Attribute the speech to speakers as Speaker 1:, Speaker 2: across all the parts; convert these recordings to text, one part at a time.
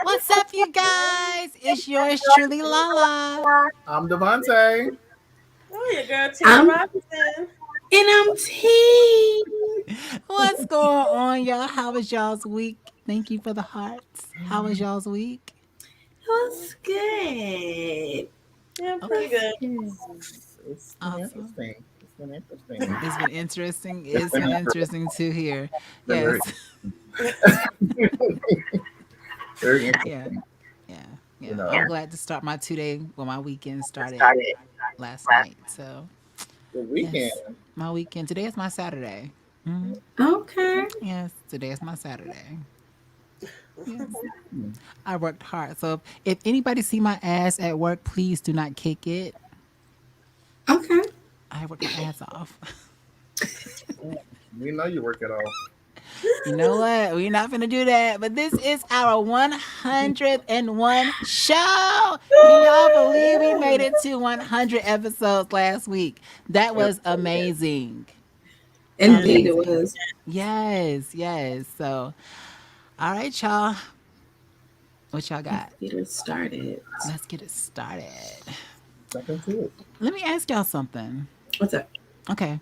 Speaker 1: What's up, you guys? It's yours truly, Lala.
Speaker 2: I'm Devontae.
Speaker 3: Oh, your girl Tina
Speaker 4: I'm
Speaker 3: Robinson.
Speaker 4: and I'm T.
Speaker 1: What's going on, y'all? How was y'all's week? Thank you for the hearts. How was y'all's week?
Speaker 4: What's good?
Speaker 3: Yeah,
Speaker 1: Okay,
Speaker 3: pretty good.
Speaker 2: It's been
Speaker 1: awesome.
Speaker 2: interesting. It's been interesting.
Speaker 1: It's been interesting.
Speaker 2: It's
Speaker 1: It's
Speaker 2: been
Speaker 1: been
Speaker 2: interesting.
Speaker 1: interesting to hear.
Speaker 2: It's been
Speaker 1: Yes.
Speaker 2: very, very
Speaker 1: Yeah.
Speaker 2: interesting.
Speaker 1: Yeah.
Speaker 2: You
Speaker 1: Yeah.
Speaker 2: know,
Speaker 1: I'm glad to start my 2 day. Well, my weekend started last night. So,
Speaker 2: the weekend.
Speaker 1: yes, my weekend. Today is my Saturday. Hmm.
Speaker 4: Okay.
Speaker 1: Yes, today is my Saturday. Yes.
Speaker 2: Hmm.
Speaker 1: I worked hard. So if anybody see my ass at work, please do not kick it.
Speaker 4: Okay.
Speaker 1: I worked my ass off.
Speaker 2: We know you work it off.
Speaker 1: You know what? We're not gonna do that. But this is our 101 show. Can y'all believe we made it to 100 episodes last week? That
Speaker 2: Yep.
Speaker 1: was amazing.
Speaker 4: Indeed, it
Speaker 1: Amazing.
Speaker 4: was.
Speaker 1: Yes, yes. So, all right, y'all. What y'all
Speaker 4: Let's
Speaker 1: got?
Speaker 4: get it started.
Speaker 1: Let's get it started.
Speaker 2: Jump into it.
Speaker 1: Let me ask y'all something.
Speaker 4: What's up?
Speaker 1: Okay.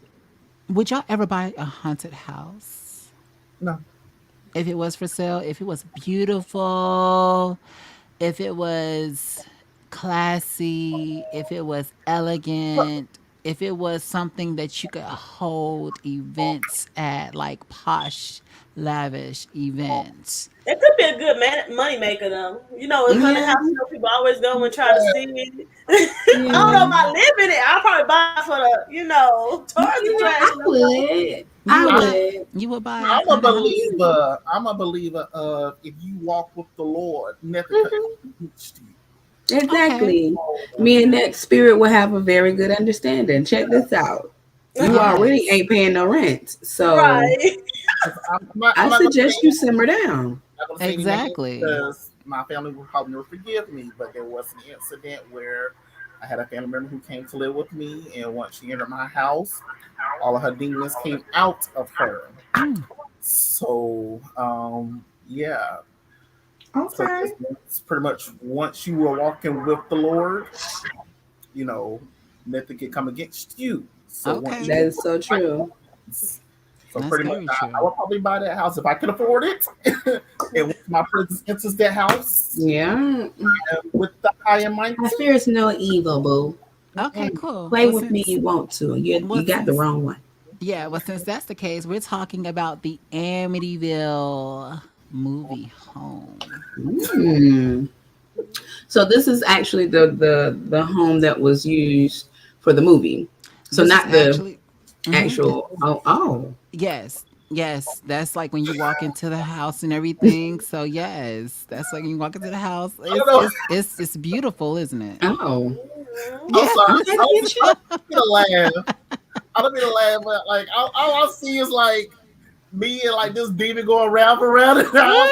Speaker 1: Would y'all ever buy a haunted house?
Speaker 2: No.
Speaker 1: If it was for sale, if it was beautiful, if it was classy, if it was elegant, if it was something that you could hold events at, like posh, lavish events.
Speaker 3: It could be a good money maker though. You know, it's haunted
Speaker 4: Yeah.
Speaker 3: house. You know, people always go and try to see it. I don't know
Speaker 4: Yeah.
Speaker 3: if I live in it. I'll probably buy it for the, tourist
Speaker 4: Yeah, I
Speaker 3: attraction or something.
Speaker 4: would.
Speaker 1: You
Speaker 4: I
Speaker 1: would buy
Speaker 4: would.
Speaker 1: you would buy a
Speaker 2: I'm a
Speaker 1: haunted house?
Speaker 2: believer. I'm a believer of if you walk with the Lord, nothing can
Speaker 4: Hmm.
Speaker 2: reach you.
Speaker 1: Okay.
Speaker 4: Exactly.
Speaker 2: So,
Speaker 4: Me and that spirit will have a very good understanding. Check this out. You already
Speaker 1: Yes.
Speaker 4: ain't paying no rent, so
Speaker 3: Right.
Speaker 4: I
Speaker 2: I'm not gonna
Speaker 4: suggest
Speaker 2: say
Speaker 4: you simmer down.
Speaker 2: not gonna say any names
Speaker 1: Exactly.
Speaker 2: because my family will probably never forgive me. But there was an incident where I had a family member who came to live with me, and once she entered my house, all of her demons came out of her.
Speaker 1: Mm.
Speaker 2: So, yeah. So
Speaker 4: Okay.
Speaker 2: it's pretty much once you are walking with the Lord, you know, nothing can come against you. So once
Speaker 1: Okay.
Speaker 4: That
Speaker 2: you
Speaker 4: is so true.
Speaker 2: so
Speaker 1: That's
Speaker 2: pretty much,
Speaker 1: very
Speaker 2: I
Speaker 1: true.
Speaker 2: would probably buy that house if I could afford it. And once my presence enters that house,
Speaker 4: Yeah.
Speaker 2: with the high and mighty.
Speaker 4: I fear it's no evil, boo.
Speaker 1: Okay,
Speaker 2: Mm-mm.
Speaker 1: cool.
Speaker 4: Play with me you want to. You
Speaker 1: Well
Speaker 4: got the
Speaker 1: since
Speaker 4: wrong one.
Speaker 1: yeah, well since that's the case, we're talking about the Amityville movie home.
Speaker 4: Mm. So this is actually the home that was used for the movie. So
Speaker 1: This is
Speaker 4: not the
Speaker 1: actually mhm.
Speaker 4: actual. Oh.
Speaker 1: Yes. Yes, that's like when you walk into the house and everything. So yes, that's like when you walk into the house.
Speaker 2: I don't
Speaker 1: It's
Speaker 2: know.
Speaker 1: it's it's it's beautiful, isn't it?
Speaker 4: Oh.
Speaker 2: I'm
Speaker 1: Yes.
Speaker 2: sorry.
Speaker 4: Okay,
Speaker 2: I
Speaker 4: picture.
Speaker 2: don't mean to laugh. I don't mean to laugh, but like all I see is like me and like this demon going round and round in the house.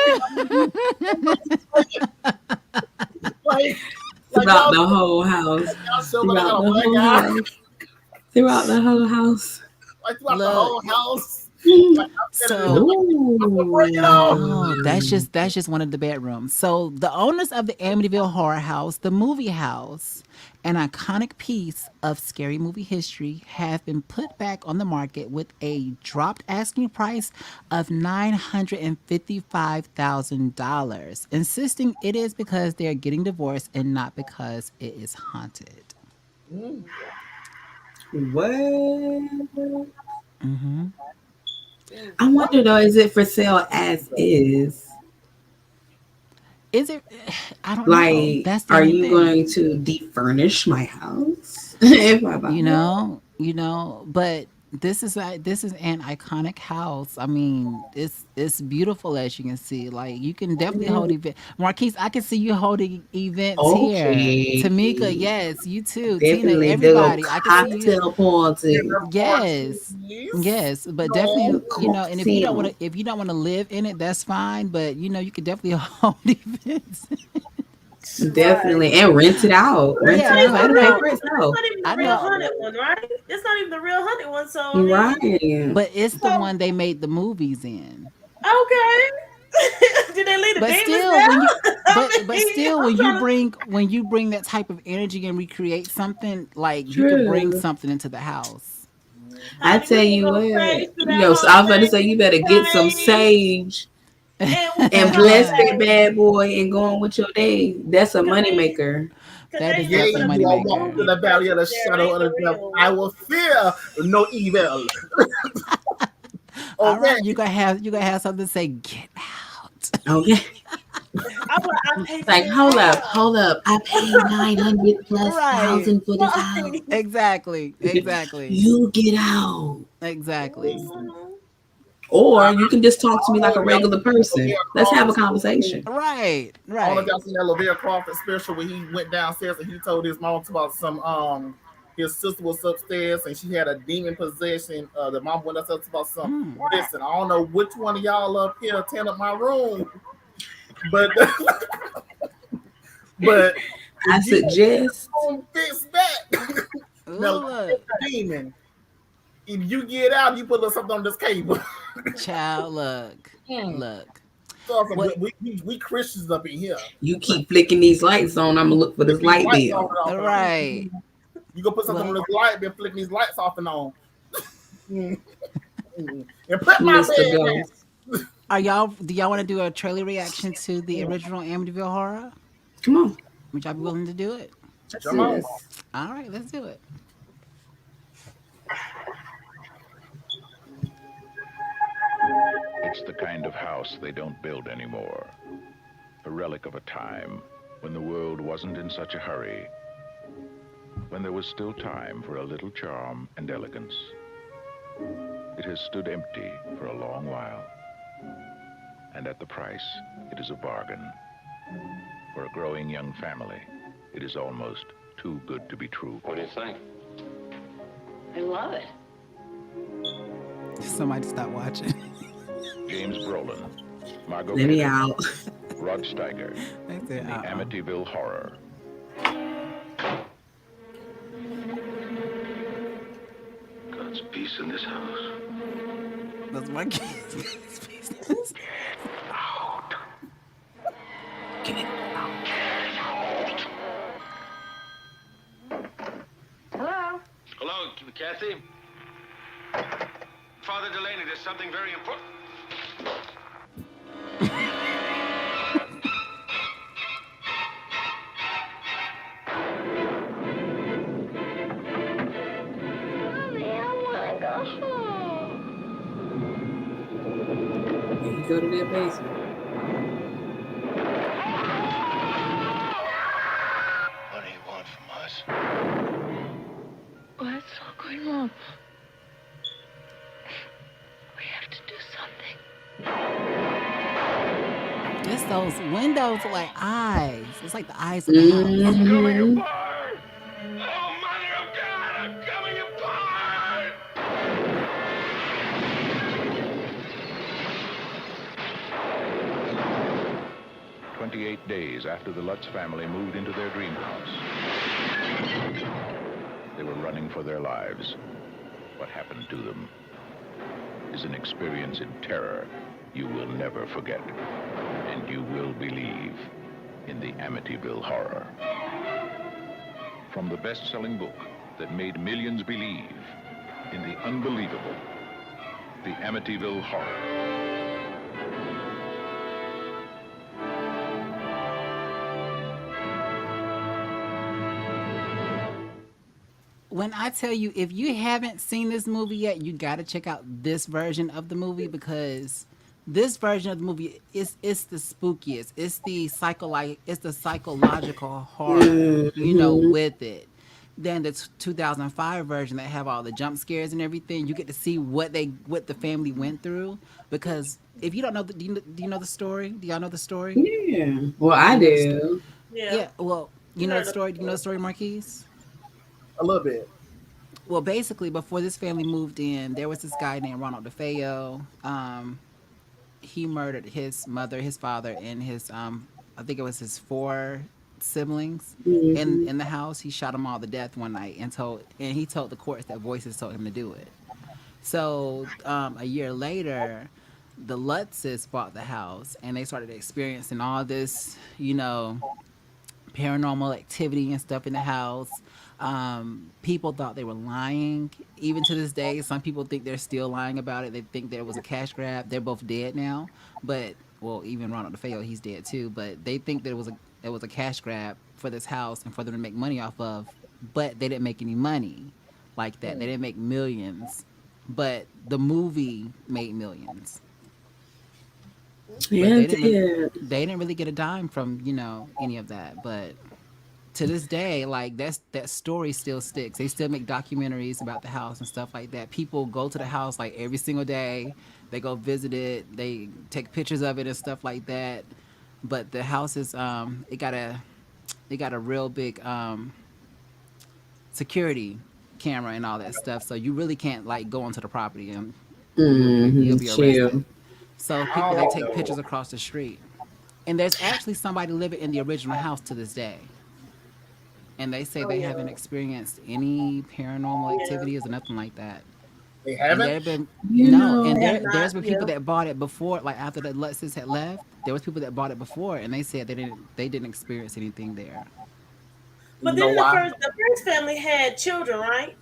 Speaker 2: Like, like
Speaker 4: Throughout
Speaker 2: y'all,
Speaker 4: the whole house.
Speaker 2: y'all show that I
Speaker 4: Throughout
Speaker 2: got a
Speaker 4: the
Speaker 2: black
Speaker 4: whole
Speaker 2: eye.
Speaker 4: house. Throughout the whole house.
Speaker 2: Like throughout the
Speaker 1: Look,
Speaker 2: whole house. Like I'm standing in there
Speaker 1: so
Speaker 2: like, I'm gonna bring it on.
Speaker 1: oh, that's
Speaker 4: Ooh.
Speaker 1: just one of the bedrooms. So the owners of the Amityville Horror House, the movie house, an iconic piece of scary movie history, have been put back on the market with a dropped asking price of $955,000, insisting it is because they are getting divorced and not because it is haunted.
Speaker 2: Mm.
Speaker 4: What? I wonder though, is it for sale as is?
Speaker 1: Is it? I don't know.
Speaker 4: Like,
Speaker 1: That's the
Speaker 4: are
Speaker 1: only
Speaker 4: you
Speaker 1: thing.
Speaker 4: going to defurnish my house if I buy it?
Speaker 1: But this is an iconic house. I mean, it's beautiful as you can see. Like you can definitely hold event. Marquise, I can see you holding events here. Tamika,
Speaker 4: Okay.
Speaker 1: yes, you too. Tina,
Speaker 4: Definitely the little
Speaker 1: everybody. I can see you.
Speaker 4: cocktail party.
Speaker 2: Dinner
Speaker 1: Yes.
Speaker 2: parties.
Speaker 1: Yes, but
Speaker 2: No.
Speaker 1: definitely,
Speaker 4: The
Speaker 1: and if you don't want
Speaker 4: cocktail.
Speaker 1: to, if you don't want to live in it, that's fine. But you could definitely hold events.
Speaker 3: Right.
Speaker 4: Definitely. And rent it out.
Speaker 3: It's
Speaker 4: Rent
Speaker 1: Yeah,
Speaker 4: it
Speaker 3: not
Speaker 1: because
Speaker 4: out.
Speaker 3: even
Speaker 1: I
Speaker 3: the
Speaker 4: It'll pay
Speaker 3: real.
Speaker 4: for
Speaker 1: know,
Speaker 3: It's
Speaker 4: itself.
Speaker 3: not even the
Speaker 1: I
Speaker 3: real
Speaker 1: know,
Speaker 3: hunted one, right? It's not even the real hunted one. So I mean,
Speaker 4: Right.
Speaker 1: but it's the
Speaker 3: so
Speaker 1: one they made the movies in.
Speaker 3: okay. Did they leave the
Speaker 1: But
Speaker 3: demons
Speaker 1: still,
Speaker 3: there?
Speaker 1: when you but
Speaker 3: I
Speaker 1: still
Speaker 3: I'm trying to.
Speaker 1: when you bring that type of energy and recreate something, like you could bring
Speaker 4: True.
Speaker 1: something into the house.
Speaker 4: I
Speaker 3: Honey, we
Speaker 4: tell
Speaker 3: can
Speaker 4: you
Speaker 3: go
Speaker 4: what,
Speaker 3: crazy through that
Speaker 4: so I was about to
Speaker 3: hallway,
Speaker 4: say you better get some
Speaker 3: praise,
Speaker 4: sage
Speaker 3: and what you
Speaker 4: and
Speaker 3: trying to
Speaker 4: bless that
Speaker 3: say?
Speaker 4: bad boy and go on with your day. That's a
Speaker 3: Cause they,
Speaker 4: moneymaker.
Speaker 3: cause
Speaker 1: That
Speaker 3: they
Speaker 1: is
Speaker 3: ain't never
Speaker 2: Yea,
Speaker 3: put
Speaker 1: definitely a
Speaker 3: a
Speaker 2: do I walk
Speaker 1: moneymaker.
Speaker 2: through
Speaker 3: spooky
Speaker 2: the valley of
Speaker 3: presence
Speaker 2: the
Speaker 3: there.
Speaker 2: shadow
Speaker 3: Ain't
Speaker 2: of
Speaker 3: for
Speaker 2: the death, I
Speaker 3: real.
Speaker 2: will fear no evil.
Speaker 1: All
Speaker 2: Okay.
Speaker 1: right, you gonna have something to say. Get out.
Speaker 4: Okay.
Speaker 3: I'm like, I paid for
Speaker 4: Like,
Speaker 3: this
Speaker 4: hold
Speaker 3: house.
Speaker 4: up. I paid 900 plus
Speaker 1: Right.
Speaker 4: thousand for this house.
Speaker 3: Right.
Speaker 1: Exactly. Exactly.
Speaker 4: You get out.
Speaker 1: Exactly.
Speaker 2: Listen,
Speaker 3: Mhm.
Speaker 4: Or
Speaker 2: I,
Speaker 4: you can just
Speaker 2: I
Speaker 4: talk to me
Speaker 2: don't
Speaker 4: like
Speaker 2: know
Speaker 4: a
Speaker 2: if y'all
Speaker 4: regular
Speaker 2: seen that
Speaker 4: person.
Speaker 2: Laverne
Speaker 4: Let's have
Speaker 2: Crawford
Speaker 4: a
Speaker 2: special.
Speaker 4: conversation.
Speaker 1: Right.
Speaker 2: I don't know if
Speaker 1: Right.
Speaker 2: y'all seen that Laverne Crawford special where he went downstairs and he told his mom about some his sister was upstairs and she had a demon possession. The mom went upstairs about some. Listen, I don't know which one of y'all up here attended my room, but but if
Speaker 4: I
Speaker 2: you
Speaker 4: suggest
Speaker 2: don't fix that, now
Speaker 1: Ooh,
Speaker 2: look,
Speaker 1: look.
Speaker 2: demon. If you get out, you put a little something on this cable.
Speaker 1: Child, look.
Speaker 2: Hmm.
Speaker 1: Look.
Speaker 2: So
Speaker 1: What
Speaker 2: we Christians up in here.
Speaker 4: you keep flicking these lights on, I'm gonna look for
Speaker 2: Flick
Speaker 4: this
Speaker 2: these
Speaker 4: light
Speaker 2: lights on
Speaker 4: bill.
Speaker 2: and off and on.
Speaker 1: right.
Speaker 2: You go put something on
Speaker 1: Well,
Speaker 2: this light, then flick these lights off and on. Mm, and put my
Speaker 4: Mr.
Speaker 2: bed
Speaker 4: Ghost.
Speaker 1: do y'all want to do a trailer reaction to the
Speaker 2: down.
Speaker 1: original Amityville horror?
Speaker 4: Come on.
Speaker 1: Would y'all be willing to do it?
Speaker 4: Let's
Speaker 2: Come
Speaker 4: do
Speaker 2: on.
Speaker 4: this.
Speaker 1: All right, let's do it.
Speaker 5: It's the kind of house they don't build anymore. A relic of a time when the world wasn't in such a hurry, when there was still time for a little charm and elegance. It has stood empty for a long while, and at the price, it is a bargain. For a growing young family, it is almost too good to be true.
Speaker 6: What do you think?
Speaker 7: I love it.
Speaker 1: Somebody stop watching.
Speaker 5: James Brolin, Margot
Speaker 4: Let me
Speaker 5: Kidder,
Speaker 4: out.
Speaker 5: Rod Steiger
Speaker 1: They said,
Speaker 5: in the Amityville Horror.
Speaker 6: God's peace in this house.
Speaker 1: That's my kid's business.
Speaker 4: Get out.
Speaker 7: Hello?
Speaker 6: Hello, Kathy. Father Delaney, there's something very important.
Speaker 7: Mommy, I want to go home.
Speaker 4: Here you go to that basement.
Speaker 6: What do you want from us?
Speaker 7: What's all going on? We have to do something.
Speaker 1: It's those windows are like eyes. It's like the eyes of the house.
Speaker 6: Coming
Speaker 4: Mm-hmm.
Speaker 6: apart! Oh, Mother of God, I'm coming apart!
Speaker 5: 28 days after the Lutz family moved into their dream house, they were running for their lives. What happened to them is an experience in terror you will never forget, and you will believe in the Amityville Horror. From the best-selling book that made millions believe in the unbelievable, the Amityville Horror.
Speaker 1: When I tell you, if you haven't seen this movie yet, you got to check out this version of the movie because this version of the movie is it's the spookiest. It's the psychological horror,
Speaker 4: Mm-hmm.
Speaker 1: with it. Then the 2005 version that have all the jump scares and everything, you get to see what the family went through because if you don't know do you know the story? Do y'all know the story?
Speaker 4: Yeah. Well,
Speaker 1: Do
Speaker 4: I
Speaker 1: you know the story?
Speaker 4: do.
Speaker 3: Yeah,
Speaker 1: Yeah, well, you
Speaker 3: you
Speaker 1: know the
Speaker 3: heard of
Speaker 1: story. Do you know the
Speaker 3: it.
Speaker 1: story, Marquise?
Speaker 2: A little bit.
Speaker 1: Well, basically, before this family moved in, there was this guy named Ronald DeFeo. He murdered his mother, his father, and his I think it was his four siblings
Speaker 4: Mm-hmm.
Speaker 1: in the house. He shot them all to death one night and he told the courts that voices told him to do it. So a year later, the Lutzes bought the house and they started experiencing all this, paranormal activity and stuff in the house. People thought they were lying. Even to this day, some people think they're still lying about it. They think there was a cash grab. They're both dead now, but well, even Ronald DeFeo, he's dead too. But they think that it was a cash grab for this house and for them to make money off of. But they didn't make any money like that. They didn't make millions, but the movie made millions. But
Speaker 4: Yeah, it did.
Speaker 1: they didn't really get a dime from any of that. But to this day, like that story still sticks. They still make documentaries about the house and stuff like that. People go to the house like every single day. They go visit it. They take pictures of it and stuff like that. But the house is it got a real big security camera and all that stuff. So you really can't like go onto the property and you'll be arrested.
Speaker 4: Chill.
Speaker 1: So people they take pictures across the street. And there's actually somebody living in the original house to this day. And they say
Speaker 3: Oh
Speaker 1: they
Speaker 3: yeah.
Speaker 1: haven't experienced any paranormal
Speaker 3: Yeah.
Speaker 1: activities or nothing like that.
Speaker 2: They
Speaker 1: And
Speaker 2: haven't.
Speaker 1: there have been
Speaker 4: You
Speaker 1: no, and
Speaker 4: know,
Speaker 3: Have
Speaker 1: there's
Speaker 3: not.
Speaker 1: been people
Speaker 3: Yeah.
Speaker 1: that bought it before, like after the Lutzes had left. There was people that bought it before, and they said they didn't experience anything there.
Speaker 3: But
Speaker 2: You know
Speaker 3: then the
Speaker 2: why?
Speaker 3: first family had children, right?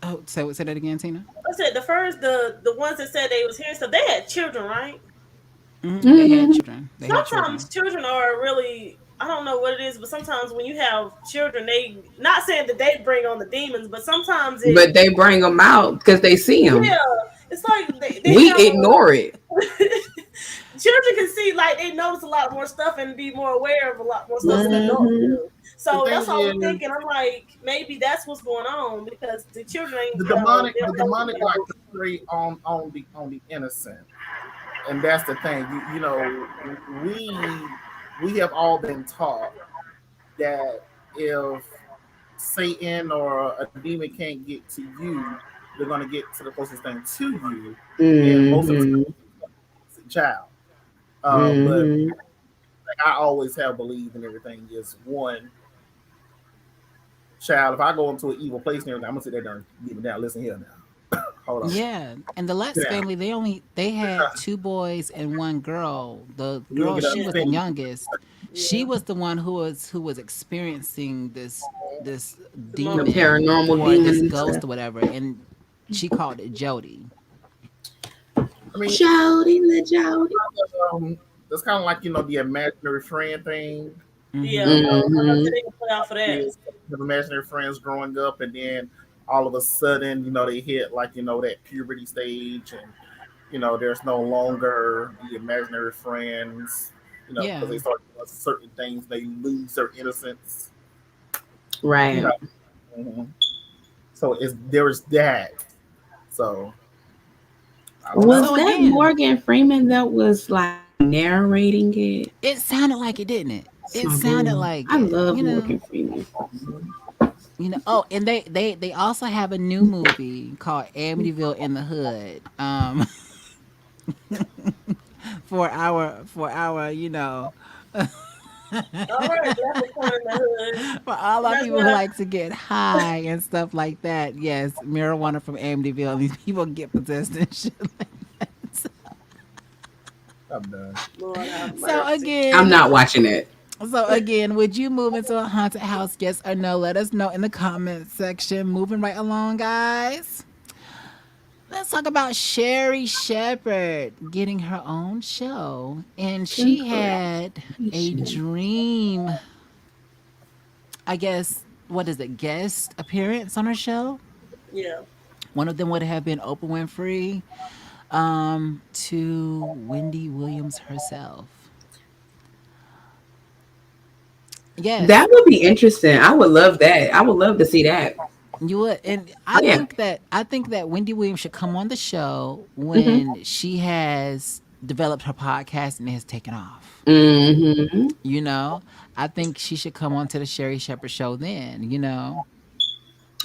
Speaker 1: Oh, say that again, Tina.
Speaker 3: I said the ones that said they was here, so they had children, right?
Speaker 1: They had
Speaker 4: hmm
Speaker 1: children. They had
Speaker 3: Sometimes
Speaker 1: children.
Speaker 3: children are really, I don't know what it is, but sometimes when you have children, they not saying that they bring on the demons, but sometimes
Speaker 4: but they bring them out because they see them.
Speaker 3: yeah, it's like they
Speaker 4: We
Speaker 3: have
Speaker 4: ignore it.
Speaker 3: children can see, like they notice a lot more stuff and be more aware of a lot more stuff than adults
Speaker 4: hmm
Speaker 3: do.
Speaker 2: The
Speaker 3: So
Speaker 2: thing
Speaker 3: that's all I'm
Speaker 2: is,
Speaker 3: thinking. I'm like, maybe that's what's going on because the children ain't, they
Speaker 2: the
Speaker 3: don't know
Speaker 2: demonic like
Speaker 3: what
Speaker 2: to prey on the innocent, and that's the thing. We have all been taught that if Satan or a demon can't get to you, they're gonna get to the closest thing to you, and most of the time
Speaker 4: hmm
Speaker 2: it's a child. But
Speaker 4: hmm
Speaker 2: like, I always have believed in everything is one child. If I go into an evil place and everything, I'm gonna sit there and give it down. Listen here now. Hold on.
Speaker 1: Yeah, and the Lutz
Speaker 2: Sit down.
Speaker 1: family they had two boys and one girl. The
Speaker 2: You don't
Speaker 1: girl,
Speaker 2: get
Speaker 1: she was the
Speaker 2: upset.
Speaker 1: youngest. She
Speaker 3: yeah,
Speaker 1: was the one who was experiencing this
Speaker 3: demonic.
Speaker 4: The
Speaker 1: demon
Speaker 4: paranormal
Speaker 1: or
Speaker 4: demons
Speaker 1: this
Speaker 4: and
Speaker 1: ghost
Speaker 4: stuff.
Speaker 1: or whatever, and she called it Jody.
Speaker 2: I mean,
Speaker 4: Jody, the Jody.
Speaker 2: that's kind of like the imaginary friend thing.
Speaker 3: Yeah,
Speaker 1: Mm-hmm.
Speaker 3: so
Speaker 4: hmm
Speaker 3: they can play out for that.
Speaker 2: Kids have imaginary friends growing up, and then all of a sudden, they hit like that puberty stage, and there's no longer the imaginary friends. Because
Speaker 1: Yeah.
Speaker 2: they start doing certain things, they lose their innocence. You
Speaker 4: Right.
Speaker 2: know, mhm. So there's that. So I don't
Speaker 4: Was
Speaker 1: So
Speaker 2: know.
Speaker 4: that
Speaker 1: again,
Speaker 4: Morgan Freeman that was like narrating it?
Speaker 1: it sounded like it, didn't it?
Speaker 4: It's
Speaker 1: It
Speaker 4: my
Speaker 1: sounded
Speaker 4: boy.
Speaker 1: like
Speaker 4: I
Speaker 1: it.
Speaker 4: love Morgan Freeman.
Speaker 1: Oh, and they also have a new movie called Amityville in the Hood. For our
Speaker 3: All right, black was born in the hood.
Speaker 1: for all our
Speaker 3: That's
Speaker 1: people
Speaker 3: what
Speaker 1: who
Speaker 3: I.
Speaker 1: like to get high and stuff like that. Yes, marijuana from Amityville. These people get possessed and shit.
Speaker 2: I'm done.
Speaker 3: Lord have
Speaker 1: So
Speaker 3: mercy.
Speaker 4: I'm
Speaker 1: again,
Speaker 4: not watching it.
Speaker 1: so again, would you move into a haunted house? Yes or no? Let us know in the comments section. Moving right along, guys. Let's talk about Sherri Shepherd getting her own show. And she had a
Speaker 4: Congratulations.
Speaker 1: dream, I guess, what is it, guest appearance on her show?
Speaker 3: Yeah.
Speaker 1: One of them would have been Oprah Winfrey, to Wendy Williams herself. Yes,
Speaker 4: That would be interesting. I would love that. I would love to see that.
Speaker 1: you would, and
Speaker 4: Oh yeah.
Speaker 1: I think that Wendy Williams should come on the show
Speaker 4: hmm
Speaker 1: when she has developed her podcast and it has taken off.
Speaker 4: hmm
Speaker 1: You know, I think she should come on to the Sherri Shepherd show then.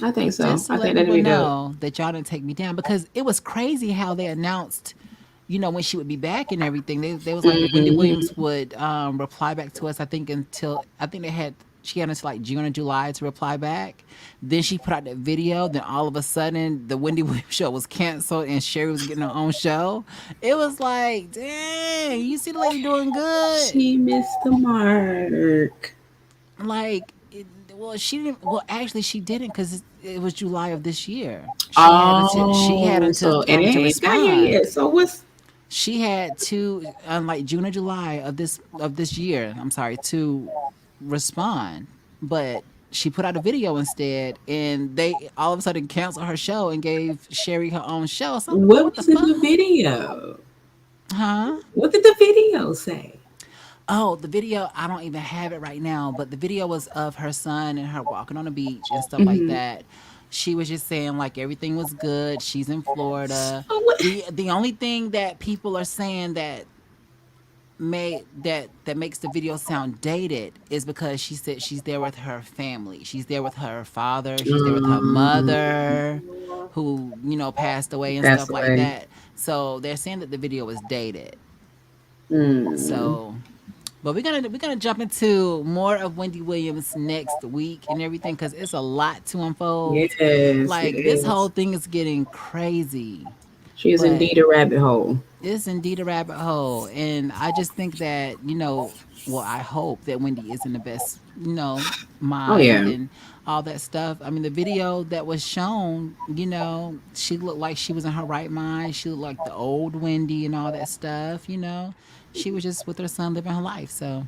Speaker 4: I think so.
Speaker 1: Just to
Speaker 4: I
Speaker 1: let
Speaker 4: think that'd
Speaker 1: people
Speaker 4: be dope.
Speaker 1: know that y'all didn't take me down because it was crazy how they announced. When she would be back and everything, they was like Wendy
Speaker 4: hmm
Speaker 1: Williams would reply back to us. I think they had She had until like June or July to reply back. Then she put out that video. Then all of a sudden, the Wendy Williams show was canceled and Sherri was getting her own show. It was like, dang, you see the lady doing good.
Speaker 4: She missed the mark.
Speaker 1: Like, well, she didn't. Well, actually, she didn't because it was July of this year. She had
Speaker 4: Oh,
Speaker 1: until
Speaker 4: so and it
Speaker 1: to
Speaker 4: ain't got here
Speaker 1: respond.
Speaker 4: yet. So what's
Speaker 1: She had to, like June or July of this year. I'm sorry, to respond, but she put out a video instead, and they all of a sudden canceled her show and gave Sherri her own show. So I'm like,
Speaker 4: what
Speaker 1: what the
Speaker 4: was in the
Speaker 1: fuck?
Speaker 4: video?
Speaker 1: Huh?
Speaker 4: What did the video say?
Speaker 1: Oh, the video, I don't even have it right now, but the video was of her son and her walking on the beach and stuff like
Speaker 4: Mm-hmm.
Speaker 1: that. She was just saying like everything was good. She's in Florida.
Speaker 4: So what?
Speaker 1: The only thing that people are saying that makes the video sound dated is because she said she's there with her family. She's there with her father. She's there with her mother, who passed away and
Speaker 4: That's
Speaker 1: stuff
Speaker 4: the
Speaker 1: like
Speaker 4: way.
Speaker 1: that. So they're saying that the video was dated.
Speaker 4: Mm.
Speaker 1: So, but we're gonna jump into more of Wendy Williams next week and everything because it's a lot to unfold.
Speaker 4: Yes, it
Speaker 1: Like this whole
Speaker 4: is.
Speaker 1: thing is getting crazy,
Speaker 4: She is
Speaker 1: but
Speaker 4: indeed a rabbit hole.
Speaker 1: it's indeed a rabbit hole, and I just think that well, I hope that Wendy is in the best
Speaker 4: Oh
Speaker 1: mind
Speaker 4: yeah.
Speaker 1: and all that stuff. I mean, the video that was shown, she looked like she was in her right mind. She looked like the old Wendy and all that stuff. She was just with her son living her life. So,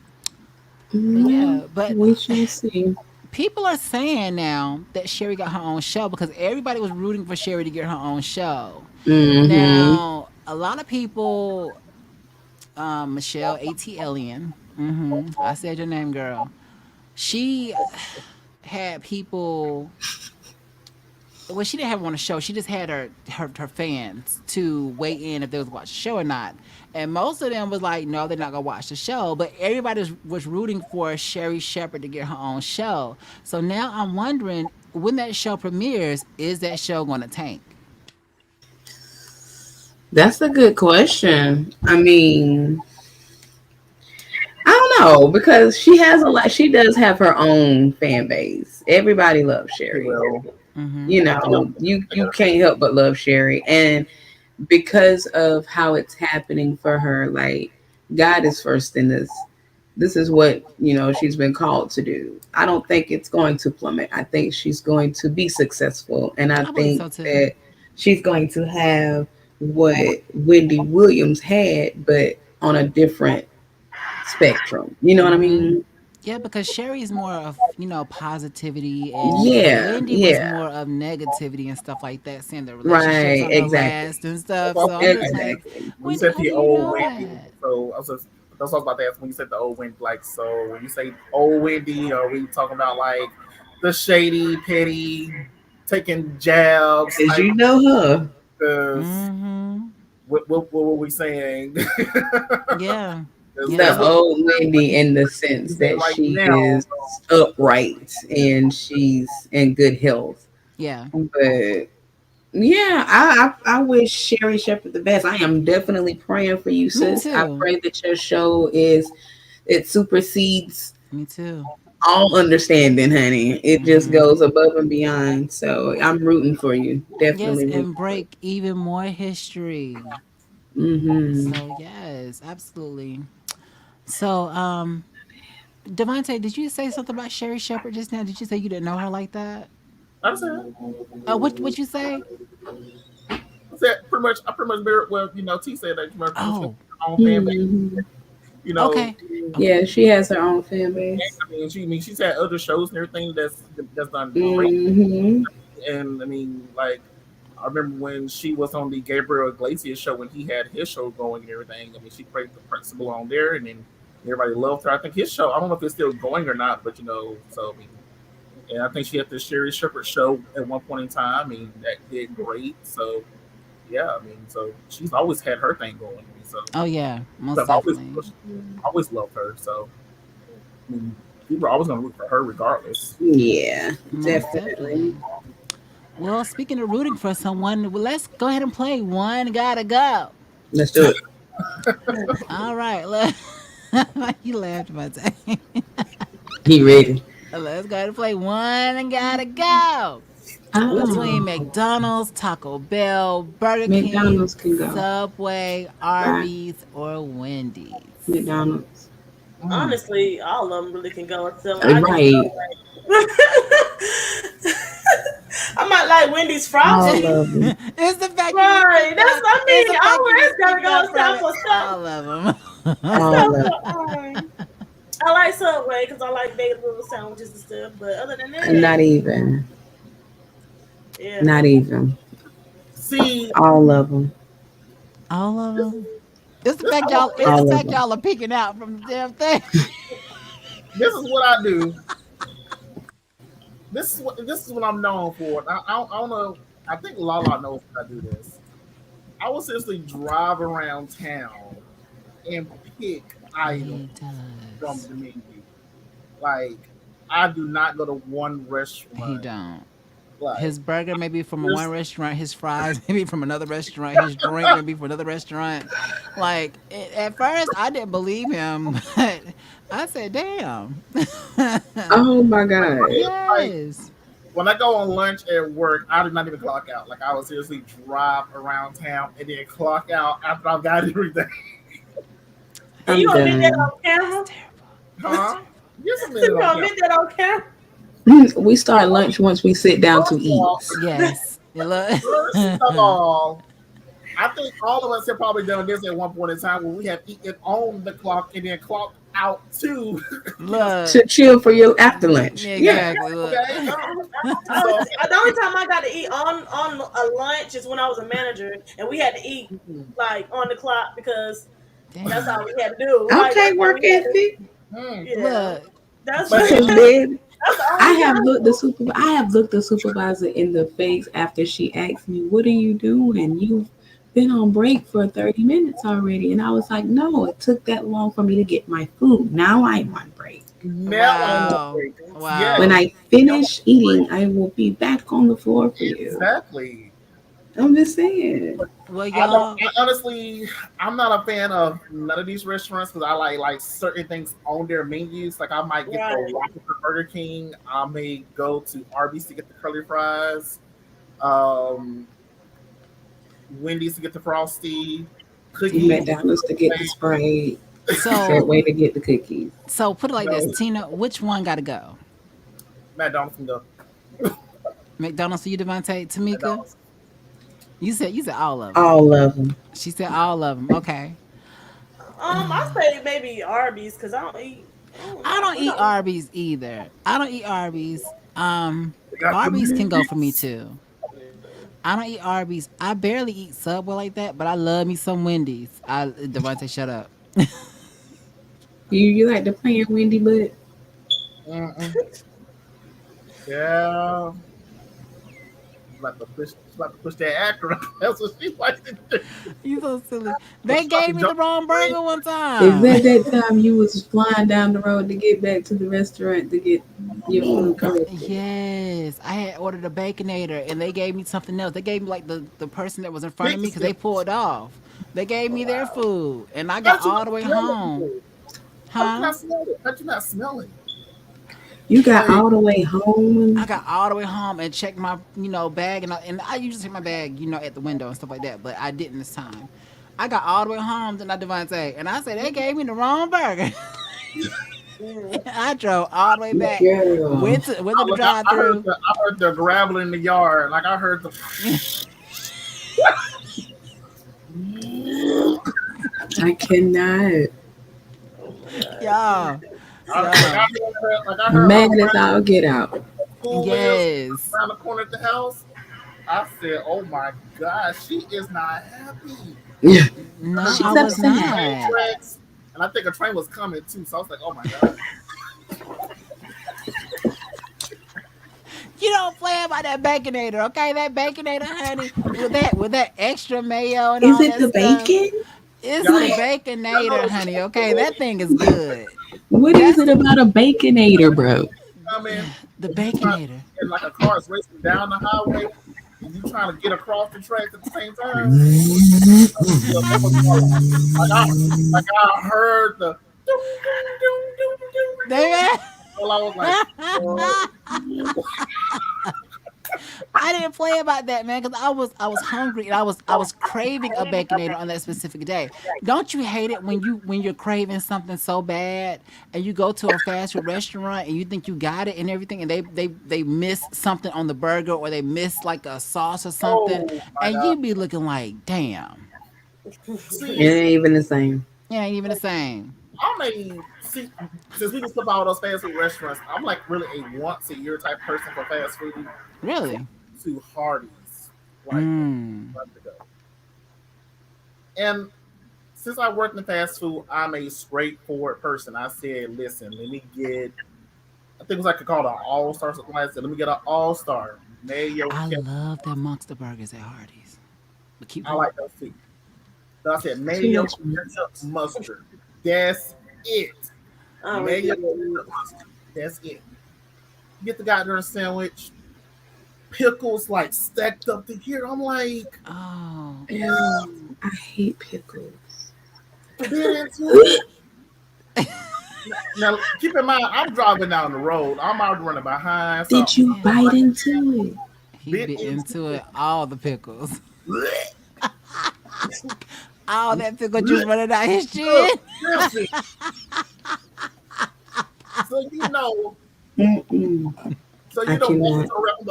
Speaker 1: but
Speaker 4: Well,
Speaker 1: yeah, but
Speaker 4: we shall see.
Speaker 1: people are saying now that Sherri got her own show because everybody was rooting for Sherri to get her own show.
Speaker 4: Mm-hmm.
Speaker 1: Now, a lot of people, Michelle A.T. Alien, I said your name, girl. She had people. Well, she didn't have her on the show. She just had her fans to weigh in if they was watch the show or not. And most of them was like, no, they're not gonna watch the show. But everybody was rooting for Sherri Shepherd to get her own show. So now I'm wondering when that show premieres, is that show gonna tank?
Speaker 4: That's a good question. I mean, I don't know because she has a lot. She does have her own fan base. Everybody loves Sherri.
Speaker 2: Well,
Speaker 4: You know, you can't help but love Sherri, and because of how it's happening for her, like God is first in this. This is what she's been called to do. I don't think it's going to plummet. I think she's going to be successful, and I
Speaker 1: I believe
Speaker 4: think
Speaker 1: so too.
Speaker 4: that she's going to have what Wendy Williams had, but on a different spectrum. You know what I mean?
Speaker 1: Yeah, because Sherry is more of, positivity and
Speaker 4: Yeah,
Speaker 1: Wendy was
Speaker 4: yeah,
Speaker 1: more of negativity and stuff like that, saying the relationships
Speaker 4: right,
Speaker 1: are gonna
Speaker 4: exactly,
Speaker 1: last and stuff.
Speaker 2: well,
Speaker 1: So I'm just like,
Speaker 4: exactly.
Speaker 2: when you
Speaker 1: Wendy,
Speaker 2: said
Speaker 1: how do
Speaker 2: the
Speaker 1: you
Speaker 2: old
Speaker 1: know
Speaker 2: Wendy,
Speaker 1: that?
Speaker 2: so that's what I was about to ask when you said the old Wendy. Like, so when you say old Wendy, are we talking about like the shady, petty, taking jabs
Speaker 4: Cause
Speaker 2: type?
Speaker 4: you know her.
Speaker 2: Because
Speaker 1: Mm-hmm.
Speaker 2: what were we saying? 'Cause
Speaker 1: Yeah.
Speaker 2: that's
Speaker 4: The
Speaker 1: Yeah.
Speaker 2: what
Speaker 4: old Wendy in the sense
Speaker 2: she's
Speaker 4: that
Speaker 2: like
Speaker 4: she
Speaker 2: now.
Speaker 4: is upright and she's in good health.
Speaker 1: Yeah.
Speaker 4: But yeah, I wish Sherri Shepherd the best. I am definitely praying for you,
Speaker 1: Me
Speaker 4: sis. I
Speaker 1: too.
Speaker 4: pray that your show it supersedes
Speaker 1: Me too.
Speaker 4: all understanding, honey. It just
Speaker 1: Mm-hmm.
Speaker 4: goes above and beyond. So I'm rooting for you.
Speaker 1: Yes,
Speaker 4: Definitely rooting
Speaker 1: and
Speaker 4: for you.
Speaker 1: break even more history.
Speaker 4: Mm-hmm.
Speaker 1: So yes, absolutely. So, Devontae, did you say something about Sherry Shepherd just now? Did you say you didn't know her like that?
Speaker 2: That's it.
Speaker 1: What you say?
Speaker 2: Said pretty much. I pretty much bear. Well, T said that pretty much
Speaker 1: Oh,
Speaker 2: her own fan base.
Speaker 4: Mm-hmm.
Speaker 2: You know,
Speaker 1: okay. Okay.
Speaker 4: Yeah, she has her own fan base.
Speaker 2: she's had other shows and everything that's done great.
Speaker 4: Mm-hmm.
Speaker 2: And I mean, like, I remember when she was on the Gabriel Iglesias show when he had his show going and everything. I mean, she played the principal on there, and then everybody loved her. I think his show. I don't know if it's still going or not, but so I mean, and I think she had the Sherri Shepherd show at one point in time. I mean, that did great. So yeah, I mean, so she's always had her thing going. I mean,
Speaker 1: Oh yeah,
Speaker 2: so
Speaker 1: most
Speaker 2: I've always
Speaker 1: definitely.
Speaker 2: always loved her. So I mean, people are always going to root for her regardless.
Speaker 4: Yeah,
Speaker 1: Most
Speaker 4: definitely.
Speaker 1: definitely. Well, speaking of rooting for someone, well, let's go ahead and play One Gotta Go.
Speaker 4: Let's do it.
Speaker 1: All right. You laughed about that.
Speaker 4: He ready.
Speaker 1: Let's go to play one and gotta go. Between
Speaker 4: Oh,
Speaker 1: McDonald's, Taco Bell, Burger King,
Speaker 4: McDonald's can go.
Speaker 1: Subway,
Speaker 4: Bye.
Speaker 1: Arby's, or Wendy's.
Speaker 4: McDonald's.
Speaker 2: Mm.
Speaker 3: Honestly, all of them really can go until I just
Speaker 4: Right.
Speaker 3: I might like Wendy's
Speaker 4: All
Speaker 3: frosty.
Speaker 4: of them.
Speaker 1: It's the fact you just
Speaker 3: Right.
Speaker 1: picked
Speaker 3: That's
Speaker 1: up.
Speaker 3: I
Speaker 1: It's
Speaker 3: mean,
Speaker 1: the
Speaker 3: I
Speaker 1: fact you
Speaker 3: always
Speaker 1: just
Speaker 3: gotta
Speaker 1: picked
Speaker 3: go
Speaker 1: up from
Speaker 3: stop
Speaker 1: it.
Speaker 3: for
Speaker 1: All of them.
Speaker 4: All of them.
Speaker 3: I like Subway because I like their little sandwiches and stuff. But other than
Speaker 4: And
Speaker 3: that,
Speaker 4: not even.
Speaker 3: yeah.
Speaker 4: Not even.
Speaker 2: See,
Speaker 4: All of them.
Speaker 1: All of
Speaker 2: this,
Speaker 1: them. It's the
Speaker 2: this
Speaker 1: fact
Speaker 2: I'm
Speaker 1: y'all.
Speaker 2: a
Speaker 1: It's the
Speaker 4: All of
Speaker 1: fact
Speaker 4: them.
Speaker 1: y'all are picking out from the damn thing.
Speaker 2: this is what I do. This is what I'm known for. I don't know. I think Lala knows how I do this. I will seriously drive around town and pick items
Speaker 1: He
Speaker 2: from
Speaker 1: does.
Speaker 2: the menu. Like I do not go to one
Speaker 1: He
Speaker 2: restaurant.
Speaker 1: don't.
Speaker 2: Like
Speaker 1: His burger may be from one
Speaker 2: this,
Speaker 1: restaurant. His fries maybe from another restaurant. His drink maybe from another restaurant. Like at first, I didn't believe him, but I said, "Damn."
Speaker 4: Oh my
Speaker 2: like,
Speaker 4: God.
Speaker 2: like
Speaker 1: Yes.
Speaker 2: when I go on lunch at work, I do not even clock out. Like I will seriously drive around town and then clock out after I've got everything.
Speaker 3: And you
Speaker 4: I'm
Speaker 3: gonna admit that
Speaker 4: done.
Speaker 3: on camera?
Speaker 2: Huh? Just a minute
Speaker 3: You
Speaker 2: on
Speaker 3: gonna
Speaker 2: camera.
Speaker 3: admit that on camera?
Speaker 4: We start lunch once we sit down to
Speaker 2: First of
Speaker 4: eat.
Speaker 2: all,
Speaker 1: Yes. It look.
Speaker 2: first of all, I think all of us have probably done this at one point in time where we have eaten on the clock and then clocked out too.
Speaker 1: Look.
Speaker 4: To chill for your after lunch. Yeah.
Speaker 1: Exactly. Look.
Speaker 2: Okay.
Speaker 3: Oh,
Speaker 2: So
Speaker 3: the only time I got to eat on a lunch is when I was a manager, and we had to eat like on the clock because that's all
Speaker 1: Damn.
Speaker 3: we had to do. Right?
Speaker 4: Okay,
Speaker 3: That's what
Speaker 4: work
Speaker 3: we had to.
Speaker 4: ethic.
Speaker 2: mm,
Speaker 3: Yeah,
Speaker 1: Look.
Speaker 3: that's
Speaker 2: but
Speaker 4: Because
Speaker 1: Y'all.
Speaker 4: then
Speaker 3: that's the
Speaker 4: I
Speaker 3: only
Speaker 4: have
Speaker 3: time.
Speaker 4: looked I have looked the supervisor in the face after she asked me, "What are you doing? You've been on break for 30 minutes already." And I was like, "No, it took that long for me to get my food. Now I'm on break.
Speaker 2: now I'm
Speaker 1: Wow.
Speaker 2: hungry. Yes,
Speaker 4: When
Speaker 1: Wow.
Speaker 4: I finish eating, I will be back on the floor for you."
Speaker 2: exactly.
Speaker 4: I'm just saying.
Speaker 1: Well,
Speaker 2: I don't.
Speaker 1: y'all.
Speaker 2: Honestly, I'm not a fan of none of these restaurants because I like certain things on their menus. Like I might get the
Speaker 3: Right.
Speaker 2: Whopper from Burger King. I may go to Arby's to get the curly fries. Um, Wendy's to get the frosty cookies.
Speaker 4: McDonald's to get the Sprite,
Speaker 1: So,
Speaker 4: Subway to get the cookies.
Speaker 1: so put it like this,
Speaker 2: No,
Speaker 1: Tina. Which one got to go?
Speaker 2: McDonald's can go.
Speaker 1: McDonald's for you, Devontae. Tamika.
Speaker 2: McDonald's.
Speaker 1: You said all of them.
Speaker 4: All of them.
Speaker 1: She said all of them. Okay.
Speaker 3: I say maybe Arby's because I don't eat.
Speaker 1: I don't
Speaker 3: We
Speaker 1: eat
Speaker 3: don't.
Speaker 1: Arby's either. I don't eat Arby's.
Speaker 2: They got the
Speaker 1: Arby's can go for me
Speaker 2: movies.
Speaker 1: too. I don't eat Arby's. I barely eat Subway like that, but I love me some Wendy's. Devontae, shut up.
Speaker 4: You like the plain Wendy butt?
Speaker 2: Mm-mm. Yeah. She like to push that actor. That's what she likes to do.
Speaker 1: You so silly. They gave me the wrong burger one
Speaker 4: Is
Speaker 1: time.
Speaker 4: that that time you was flying down the road to get back to the restaurant to get your food corrected?
Speaker 1: Yes, I had ordered a baconator and they gave me something else. They gave me like the person that was in front of me because they
Speaker 2: Mexicans.
Speaker 1: pulled off. They gave me their food and I got
Speaker 2: How'd you
Speaker 1: all
Speaker 2: not
Speaker 1: the way
Speaker 2: smell
Speaker 1: home.
Speaker 2: it? How'd you
Speaker 1: Huh?
Speaker 2: not smell it? How'd you not smell it?
Speaker 4: You got
Speaker 2: Like,
Speaker 4: all the way home.
Speaker 1: I got all the way home and checked my bag and I usually take my bag at the window and stuff like that, but I didn't this time. I got all the way home to not Devontae and I said they gave me the wrong burger.
Speaker 3: Mm.
Speaker 1: I drove all the way back,
Speaker 4: Girl,
Speaker 1: went to the
Speaker 2: look,
Speaker 1: drive through.
Speaker 2: I heard the gravel in the yard. Like I heard the.
Speaker 4: I cannot.
Speaker 1: Y'all,
Speaker 2: Like
Speaker 1: y'all,
Speaker 2: I heard
Speaker 4: Mad
Speaker 2: her
Speaker 4: as I'll get out.
Speaker 2: school is
Speaker 1: yes.
Speaker 2: around the corner at the house. I said, "Oh my God, she is not happy."
Speaker 1: No,
Speaker 2: Because
Speaker 4: She's
Speaker 1: I
Speaker 2: we
Speaker 1: was
Speaker 2: was on the
Speaker 4: upset.
Speaker 2: train
Speaker 1: not.
Speaker 2: tracks, and I think a train was coming too. So I was like, "Oh my God."
Speaker 1: You don't play about that baconator, okay? That baconator, honey, with that extra mayo and
Speaker 4: Is
Speaker 1: all
Speaker 4: it
Speaker 1: that
Speaker 4: the
Speaker 1: stuff.
Speaker 4: bacon?
Speaker 1: It's
Speaker 2: Y'all
Speaker 1: the
Speaker 2: know, y'all know
Speaker 1: baconator,
Speaker 2: the
Speaker 1: honey. Okay,
Speaker 2: people
Speaker 1: that thing is good.
Speaker 4: What is
Speaker 1: That's
Speaker 4: it about a baconator, bro?
Speaker 2: coming,
Speaker 1: the
Speaker 2: and you try,
Speaker 1: baconator.
Speaker 2: and like a car is racing down the highway, and you trying to get across the tracks at the same time. Yeah, that was all like I heard the. Dum, dum, dum, dum, dum, dum.
Speaker 1: They
Speaker 2: Well, I was like,
Speaker 1: I didn't play about that, man, because I was hungry and I was craving a baconator on that specific day. Don't you hate it when you're craving something so bad and you go to a fast food restaurant and you think you got it and everything and they miss something on the burger or they miss like a sauce or something
Speaker 2: oh my
Speaker 1: and
Speaker 2: god.
Speaker 1: you be looking like, damn,
Speaker 4: It
Speaker 2: See,
Speaker 4: ain't even the same.
Speaker 1: it ain't even the same.
Speaker 2: I may see since we just talk about those fast food restaurants. I'm like really a once a year type person for fast food.
Speaker 1: Really?
Speaker 2: To Hardee's, like
Speaker 1: Mm.
Speaker 2: months ago. And since I worked in fast food, I'm a straightforward person. I said, listen, let me get, I think it was like called an all star something like that. Let me get an all star mayo
Speaker 1: I
Speaker 2: ketchup.
Speaker 1: love the monster burgers at Hardee's. But keep
Speaker 2: I
Speaker 1: going.
Speaker 2: like those too. So I said
Speaker 4: Too
Speaker 2: mayo
Speaker 4: much.
Speaker 2: ketchup mustard. That's it.
Speaker 3: I don't really
Speaker 2: Mayo
Speaker 3: get it.
Speaker 2: ketchup mustard. That's it. Get the goddamn sandwich. Pickles like stacked up to here. I'm like,
Speaker 1: Oh.
Speaker 4: Ew, I hate pickles.
Speaker 2: bit into it. Now, keep in mind, I'm driving down the road. I'm out running behind. So
Speaker 4: Did you
Speaker 1: Yeah.
Speaker 4: bite into it?
Speaker 1: He
Speaker 2: bit
Speaker 1: bit into
Speaker 2: into
Speaker 1: it, all the pickles.
Speaker 2: it.
Speaker 1: All that pickle juice running down his
Speaker 2: Look,
Speaker 1: chin.
Speaker 2: listen. So
Speaker 4: Mm-mm. I
Speaker 2: walking
Speaker 4: cannot.
Speaker 2: around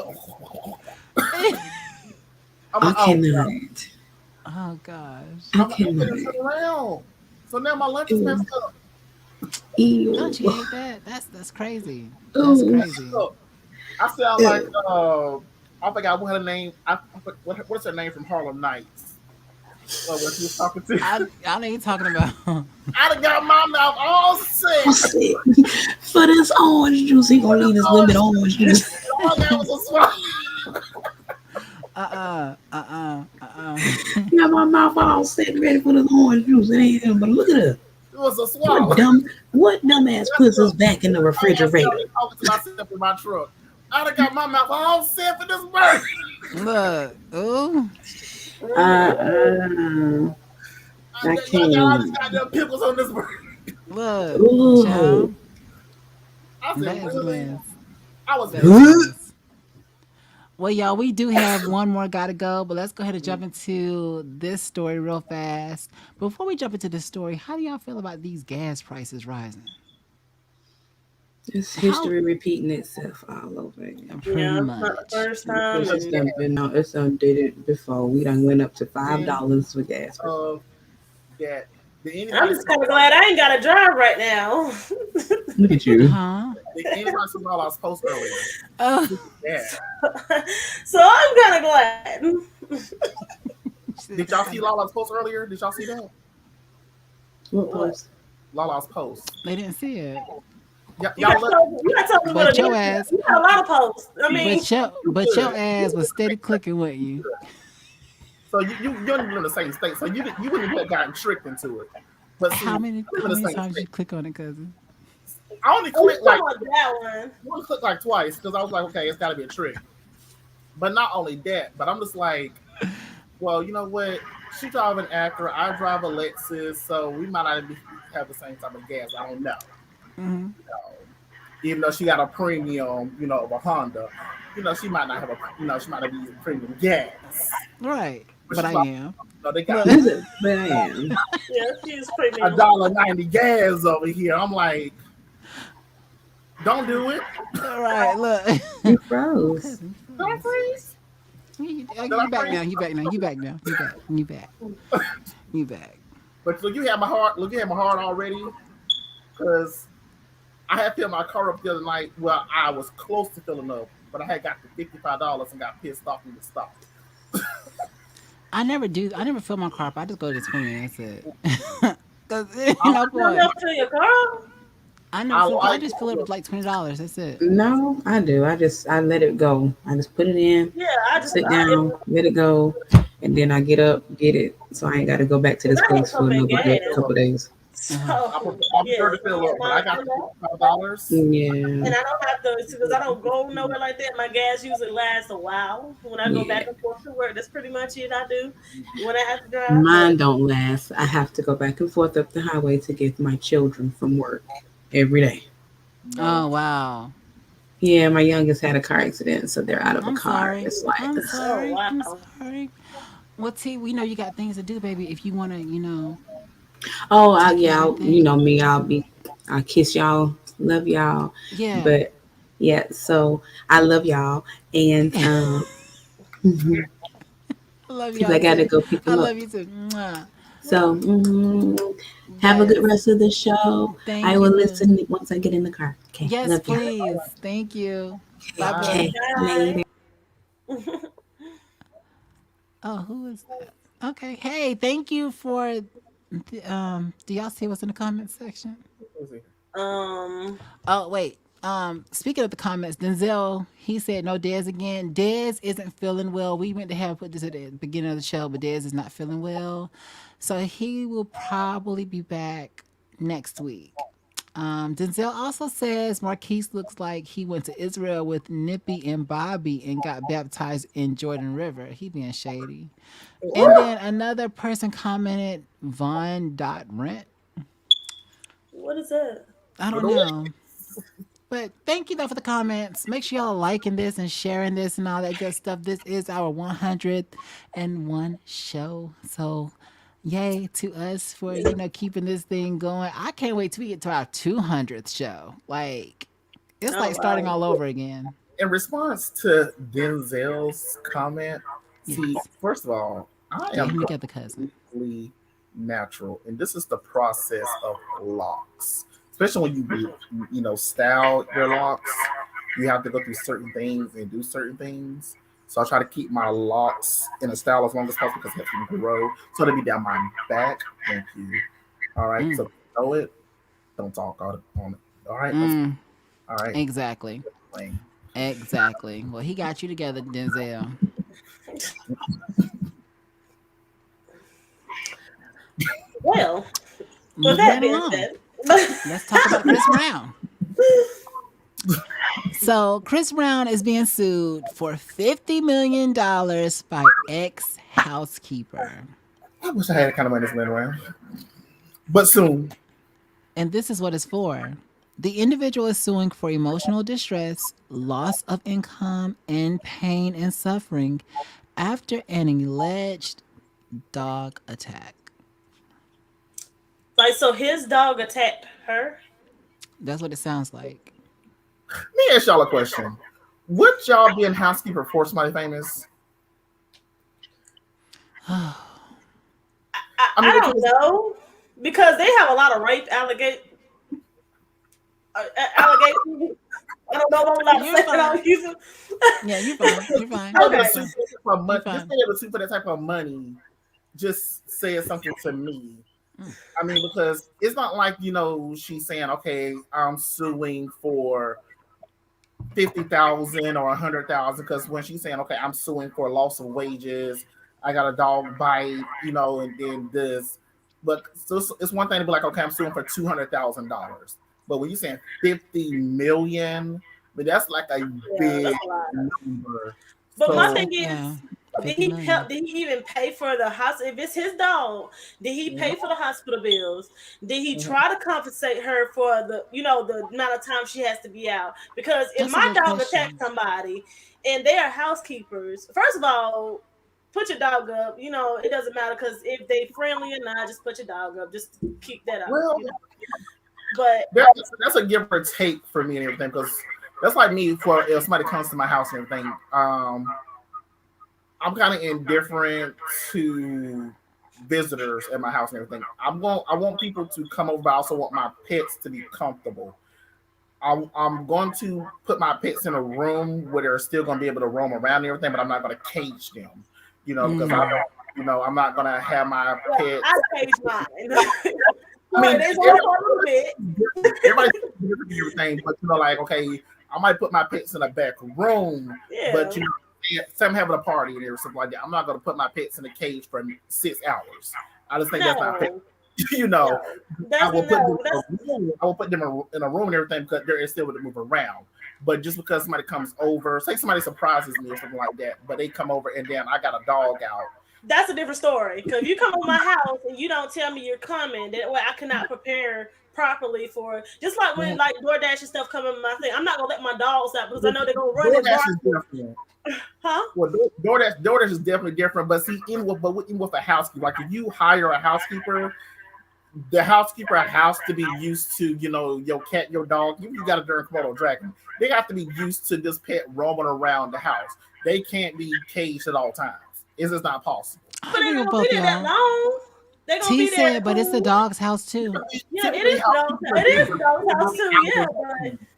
Speaker 2: I'm
Speaker 4: I
Speaker 2: like, oh god,
Speaker 4: cannot.
Speaker 1: Oh gosh.
Speaker 4: I
Speaker 2: I'm gonna
Speaker 4: cannot.
Speaker 2: turn around. So now my lunch is
Speaker 4: Ew.
Speaker 2: messed up.
Speaker 1: Don't
Speaker 4: Ew.
Speaker 1: you hate that? That's crazy. That's
Speaker 4: Ew.
Speaker 1: crazy.
Speaker 2: So I sound like
Speaker 4: Ew.
Speaker 2: I forgot what her name. What's her name from Harlem Nights? When she was talking to,
Speaker 1: I know you're talking about.
Speaker 2: I done got my mouth all
Speaker 4: I
Speaker 2: sick.
Speaker 4: said, for this orange juice, he gonna need this little bit of orange juice.
Speaker 2: All that was a swallow.
Speaker 1: Uh.
Speaker 4: Got my mouth all set ready for this orange juice. It ain't him, but look at her.
Speaker 2: It was a
Speaker 4: What
Speaker 2: swallow.
Speaker 4: dumbass puts us back in the
Speaker 2: I was
Speaker 4: refrigerator?
Speaker 2: talking to myself in my truck. I done got my mouth all set for this burger.
Speaker 1: Look. Ooh.
Speaker 4: Uh-uh. I
Speaker 2: I got all these
Speaker 4: can't.
Speaker 2: goddamn pickles on this burger.
Speaker 1: Look.
Speaker 4: Ooh.
Speaker 1: Child.
Speaker 2: I
Speaker 1: That
Speaker 2: said,
Speaker 1: is
Speaker 2: really?
Speaker 1: mess.
Speaker 2: I was
Speaker 1: That is
Speaker 2: pissed.
Speaker 1: mess. Well, y'all, we do have one more gotta go, but let's go ahead and jump into this story real fast. Before we jump into this story, how do y'all feel about these gas prices rising?
Speaker 4: It's
Speaker 1: How
Speaker 4: history repeating itself all over again.
Speaker 1: pretty
Speaker 3: Yeah, it's not the
Speaker 1: much.
Speaker 3: first time.
Speaker 4: Because it's
Speaker 3: And
Speaker 4: done been on, it's done did it before. We done went up to
Speaker 2: And
Speaker 4: $5 for gas before.
Speaker 2: that did
Speaker 3: I'm
Speaker 2: anybody
Speaker 3: just kind of glad I ain't got to drive right now.
Speaker 4: Look at you.
Speaker 1: Huh?
Speaker 2: did anybody see Lala's post earlier?
Speaker 1: Oh,
Speaker 2: Yeah.
Speaker 3: So I'm kind of glad.
Speaker 2: Did y'all see Lala's post earlier? Did y'all see that?
Speaker 4: What post?
Speaker 2: Lala's post.
Speaker 1: they didn't see it.
Speaker 3: You got
Speaker 2: Y'all
Speaker 3: to tell me what
Speaker 1: But
Speaker 3: it
Speaker 1: your
Speaker 3: is.
Speaker 1: ass,
Speaker 3: You got a lot of posts. I mean,
Speaker 1: but your ass was steady clicking with you.
Speaker 2: so you don't even in the same state. So you wouldn't have gotten tricked into it. But see,
Speaker 1: How many
Speaker 2: I'm
Speaker 1: how
Speaker 2: in the
Speaker 1: many
Speaker 2: same
Speaker 1: times did you
Speaker 2: state.
Speaker 1: click on it, cousin?
Speaker 2: I only
Speaker 3: oh, you
Speaker 2: clicked like
Speaker 3: talking about that one.
Speaker 2: I only clicked like twice because I was like, okay, it's got to be a trick. But not only that, but I'm just like, well, you know what? She drive an Acura, I drive a Lexus, so we might not have the same type of gas. I don't know.
Speaker 1: Mm-hmm.
Speaker 2: Even though she got a premium, of a Honda, she might not have she might not be using premium gas.
Speaker 1: Right.
Speaker 2: But
Speaker 1: But
Speaker 2: she's
Speaker 1: I
Speaker 2: like,
Speaker 1: am.
Speaker 2: they
Speaker 1: Look.
Speaker 2: got
Speaker 4: But I am.
Speaker 3: Yeah, she's premium.
Speaker 2: $1.90 gas over here. I'm like, don't do it.
Speaker 1: Right. Look.
Speaker 4: You froze.
Speaker 1: Cousin, you
Speaker 2: Did I
Speaker 1: froze.
Speaker 2: freeze? Did I
Speaker 1: You back
Speaker 2: freeze?
Speaker 1: now. You back now. You back now. You back. You back. You back.
Speaker 2: But look, you had my heart. Look, you had my heart already, because I had filled my car up the other night. Well, I was close to filling up, but I had got the $55 and got pissed off and just stopped.
Speaker 1: I never do. I never fill my car up. I just go to 20 and that's it. Cause it ain't
Speaker 2: I,
Speaker 1: no
Speaker 3: You don't
Speaker 1: point.
Speaker 3: have to your car?
Speaker 1: I never
Speaker 2: I
Speaker 1: fill. I
Speaker 2: like
Speaker 1: just fill it with like $20. That's it.
Speaker 4: No, I do. I let it go. I just put it in,
Speaker 3: Yeah, I just,
Speaker 4: sit down, let it go, and then I get up, get it. So I ain't got to go back to this
Speaker 3: I don't
Speaker 4: place for
Speaker 3: pump in
Speaker 4: another
Speaker 3: gas.
Speaker 4: couple days.
Speaker 3: So,
Speaker 2: I
Speaker 3: yeah.
Speaker 2: prefer to fill up, but I got the $55.
Speaker 4: Yeah.
Speaker 3: And I don't have to, because I don't go nowhere like that. My gas usually lasts a while. When I go
Speaker 4: Yeah.
Speaker 3: back and forth to work, that's pretty much it I do when I have to drive.
Speaker 4: Mine
Speaker 3: But
Speaker 4: don't last. I have to go back and forth up the highway to get my children from work every day.
Speaker 2: No.
Speaker 1: Oh wow.
Speaker 4: Yeah, my youngest had a car accident, so they're out of a
Speaker 1: I'm
Speaker 4: car.
Speaker 1: sorry.
Speaker 4: It's like,
Speaker 1: I'm
Speaker 3: Oh
Speaker 1: sorry. I'm
Speaker 3: wow.
Speaker 1: sorry. Well, T, we know you got things to do, baby. If you want to,
Speaker 4: oh,
Speaker 1: take care of
Speaker 4: yeah,
Speaker 1: your
Speaker 4: you know
Speaker 1: thing.
Speaker 4: me, I'll kiss y'all, love y'all,
Speaker 1: Yeah.
Speaker 4: but yeah, so I love y'all, and
Speaker 1: I love
Speaker 4: because
Speaker 1: y'all
Speaker 4: I gotta
Speaker 1: too.
Speaker 4: go pick
Speaker 1: I
Speaker 4: them
Speaker 1: love
Speaker 4: up.
Speaker 1: you too. Mwah.
Speaker 4: So have a good
Speaker 1: Yes.
Speaker 4: rest of the show. I
Speaker 1: Thank
Speaker 4: will
Speaker 1: you, boo.
Speaker 4: listen once I get in the car. Okay,
Speaker 1: Yes,
Speaker 4: love you.
Speaker 1: please. Thank you. Bye,
Speaker 2: Bye.
Speaker 1: boo.
Speaker 4: Okay,
Speaker 3: Bye.
Speaker 4: later.
Speaker 1: Oh, who is that? Okay. Hey, thank you for. Do y'all see what's in the comments section?
Speaker 2: Let's see.
Speaker 3: um,
Speaker 1: Oh, wait. Speaking of the comments, Denzel, he said no Dez again. Dez isn't feeling well. We meant to have put this at the beginning of the show, but Dez is not feeling well. So he will probably be back next week. Denzel also says Marquise looks like he went to Israel with Nippy and Bobby and got baptized in Jordan River. He being shady. And
Speaker 2: What?
Speaker 1: then another person commented Von dot rent.
Speaker 3: what is that?
Speaker 1: I don't know. But thank you though for the comments. Make sure y'all liking this and sharing this and all that good stuff. This is our 101 show. So yay to us for, keeping this thing going. I can't wait till we get to our 200th show. Like, it's
Speaker 3: Oh
Speaker 1: like starting
Speaker 3: wow.
Speaker 1: all over again.
Speaker 2: In response to Denzel's comment, see,
Speaker 1: Yes.
Speaker 2: first of all, I
Speaker 1: Get
Speaker 2: am
Speaker 1: him together, cousin.
Speaker 2: completely natural, and this is the process of locks. Especially when style your locks, you have to go through certain things and do certain things. So I try to keep my locks in a style as long as possible because it helps them grow. So they be down my back. Thank you. All right.
Speaker 1: Mm,
Speaker 2: So know it. Don't talk on it. All right.
Speaker 1: mm,
Speaker 2: All right.
Speaker 1: exactly.
Speaker 2: Playing.
Speaker 1: Exactly. Well, he got you together, Denzel.
Speaker 3: Well, with
Speaker 1: Moving
Speaker 3: that
Speaker 1: right
Speaker 3: being
Speaker 1: along.
Speaker 3: said,
Speaker 1: Let's talk about Chris Brown. So Chris Brown is being sued for $50 million by ex housekeeper.
Speaker 2: I wish I had that kind of money to spend around, but soon.
Speaker 1: And this is what it's for. The individual is suing for emotional distress, loss of income, and pain and suffering after an alleged dog attack.
Speaker 3: like, so his dog attacked her.
Speaker 1: That's what it sounds like.
Speaker 2: Let me ask y'all a question. Would y'all be in housekeeper for somebody famous? I mean,
Speaker 3: I don't
Speaker 2: because
Speaker 3: know because they have a lot of rape allegations. I don't know if I'm allowed to
Speaker 1: You're
Speaker 3: say that
Speaker 1: fine.
Speaker 3: on YouTube.
Speaker 1: Yeah, you're fine. You're fine.
Speaker 2: able to
Speaker 1: You're
Speaker 3: Okay.
Speaker 2: sue
Speaker 1: fine.
Speaker 2: for that type of
Speaker 1: You're
Speaker 2: money, just
Speaker 1: fine.
Speaker 2: being able to sue for that type of money, just says something to me. I mean, because it's not like she's saying, "Okay, I'm suing for 50,000 or 100,000." Because when she's saying, "Okay, I'm suing for loss of wages, I got a dog bite," and then this, but so it's one thing to be like, "Okay, I'm suing for $200,000," but when you're saying 50 million, I mean that's like a
Speaker 3: Yeah,
Speaker 2: big
Speaker 3: that's a lot.
Speaker 2: number.
Speaker 3: But my
Speaker 2: So
Speaker 3: thing
Speaker 1: Especially, yeah,
Speaker 3: is, did
Speaker 1: 50
Speaker 3: he
Speaker 1: million.
Speaker 3: help? Did he even pay for the hospital? If it's his dog, did he pay for the hospital bills? Did he
Speaker 2: mhm.
Speaker 3: try to compensate her for the amount of time she has to be out? Because if
Speaker 1: That's a
Speaker 3: my
Speaker 1: good
Speaker 3: dog attacks
Speaker 1: question.
Speaker 3: somebody and they are housekeepers, first of all, put your dog up. It doesn't matter because if they friendly or not, just put your dog up. Just keep that up.
Speaker 2: Well,
Speaker 3: But
Speaker 2: that's a give or take for me and everything because that's like me for if somebody comes to my house and everything. I'm kind of indifferent to visitors at my house and everything. I want people to come over. But I also want my pets to be comfortable. I'm going to put my pets in a room where they're still going to be able to roam around and everything, but I'm not going to cage them. Because I don't. I'm not going to have my
Speaker 3: yeah,
Speaker 2: pets.
Speaker 3: I changed mine.
Speaker 2: I mean,
Speaker 3: They go for a little bit.
Speaker 2: everybody's different and everything, but like, okay, I might put my pets in a back room, but
Speaker 3: Yeah.
Speaker 2: say I'm having a party and something like that. I'm not going to put my pets in a cage for 6 hours. I just think that's not fair.
Speaker 3: No.
Speaker 2: you know,
Speaker 3: No.
Speaker 2: I
Speaker 3: That's
Speaker 2: will put them
Speaker 3: no.
Speaker 2: in
Speaker 3: That's
Speaker 2: a room. I will put them in a room and everything because they're still able to move around. But just because somebody comes over, say somebody surprises me or something like that, but they come over and then I got a dog out.
Speaker 3: that's a different story. Because if you come to my house and you don't tell me you're coming, then well, I cannot prepare properly for just like when
Speaker 2: Mhm.
Speaker 3: like DoorDash and stuff come in my thing. I'm not gonna let my dogs out because I know they're gonna run and
Speaker 2: DoorDash
Speaker 3: bark.
Speaker 2: is different.
Speaker 3: Huh?
Speaker 2: Well, DoorDash is definitely different. But see, even with a housekeeper, like if you hire a housekeeper, the housekeeper has to be used to, your cat, your dog. You got a darn Komodo dragon. They have to be used to this pet roaming around the house. They can't be caged at all times. It's just not possible.
Speaker 1: I
Speaker 3: But they're
Speaker 1: agree
Speaker 3: not
Speaker 1: with
Speaker 3: gonna be
Speaker 1: both
Speaker 3: there that
Speaker 1: y'all.
Speaker 3: long. They're gonna
Speaker 1: T
Speaker 3: be there
Speaker 1: said, but it's the
Speaker 3: cool.
Speaker 1: dog's house too.
Speaker 3: Yeah, it
Speaker 2: Typically,
Speaker 3: is the dog's
Speaker 2: housekeepers
Speaker 3: house.
Speaker 2: are
Speaker 3: It is the
Speaker 2: different.
Speaker 3: dog's house too. Yeah,
Speaker 2: Housekeepers
Speaker 3: but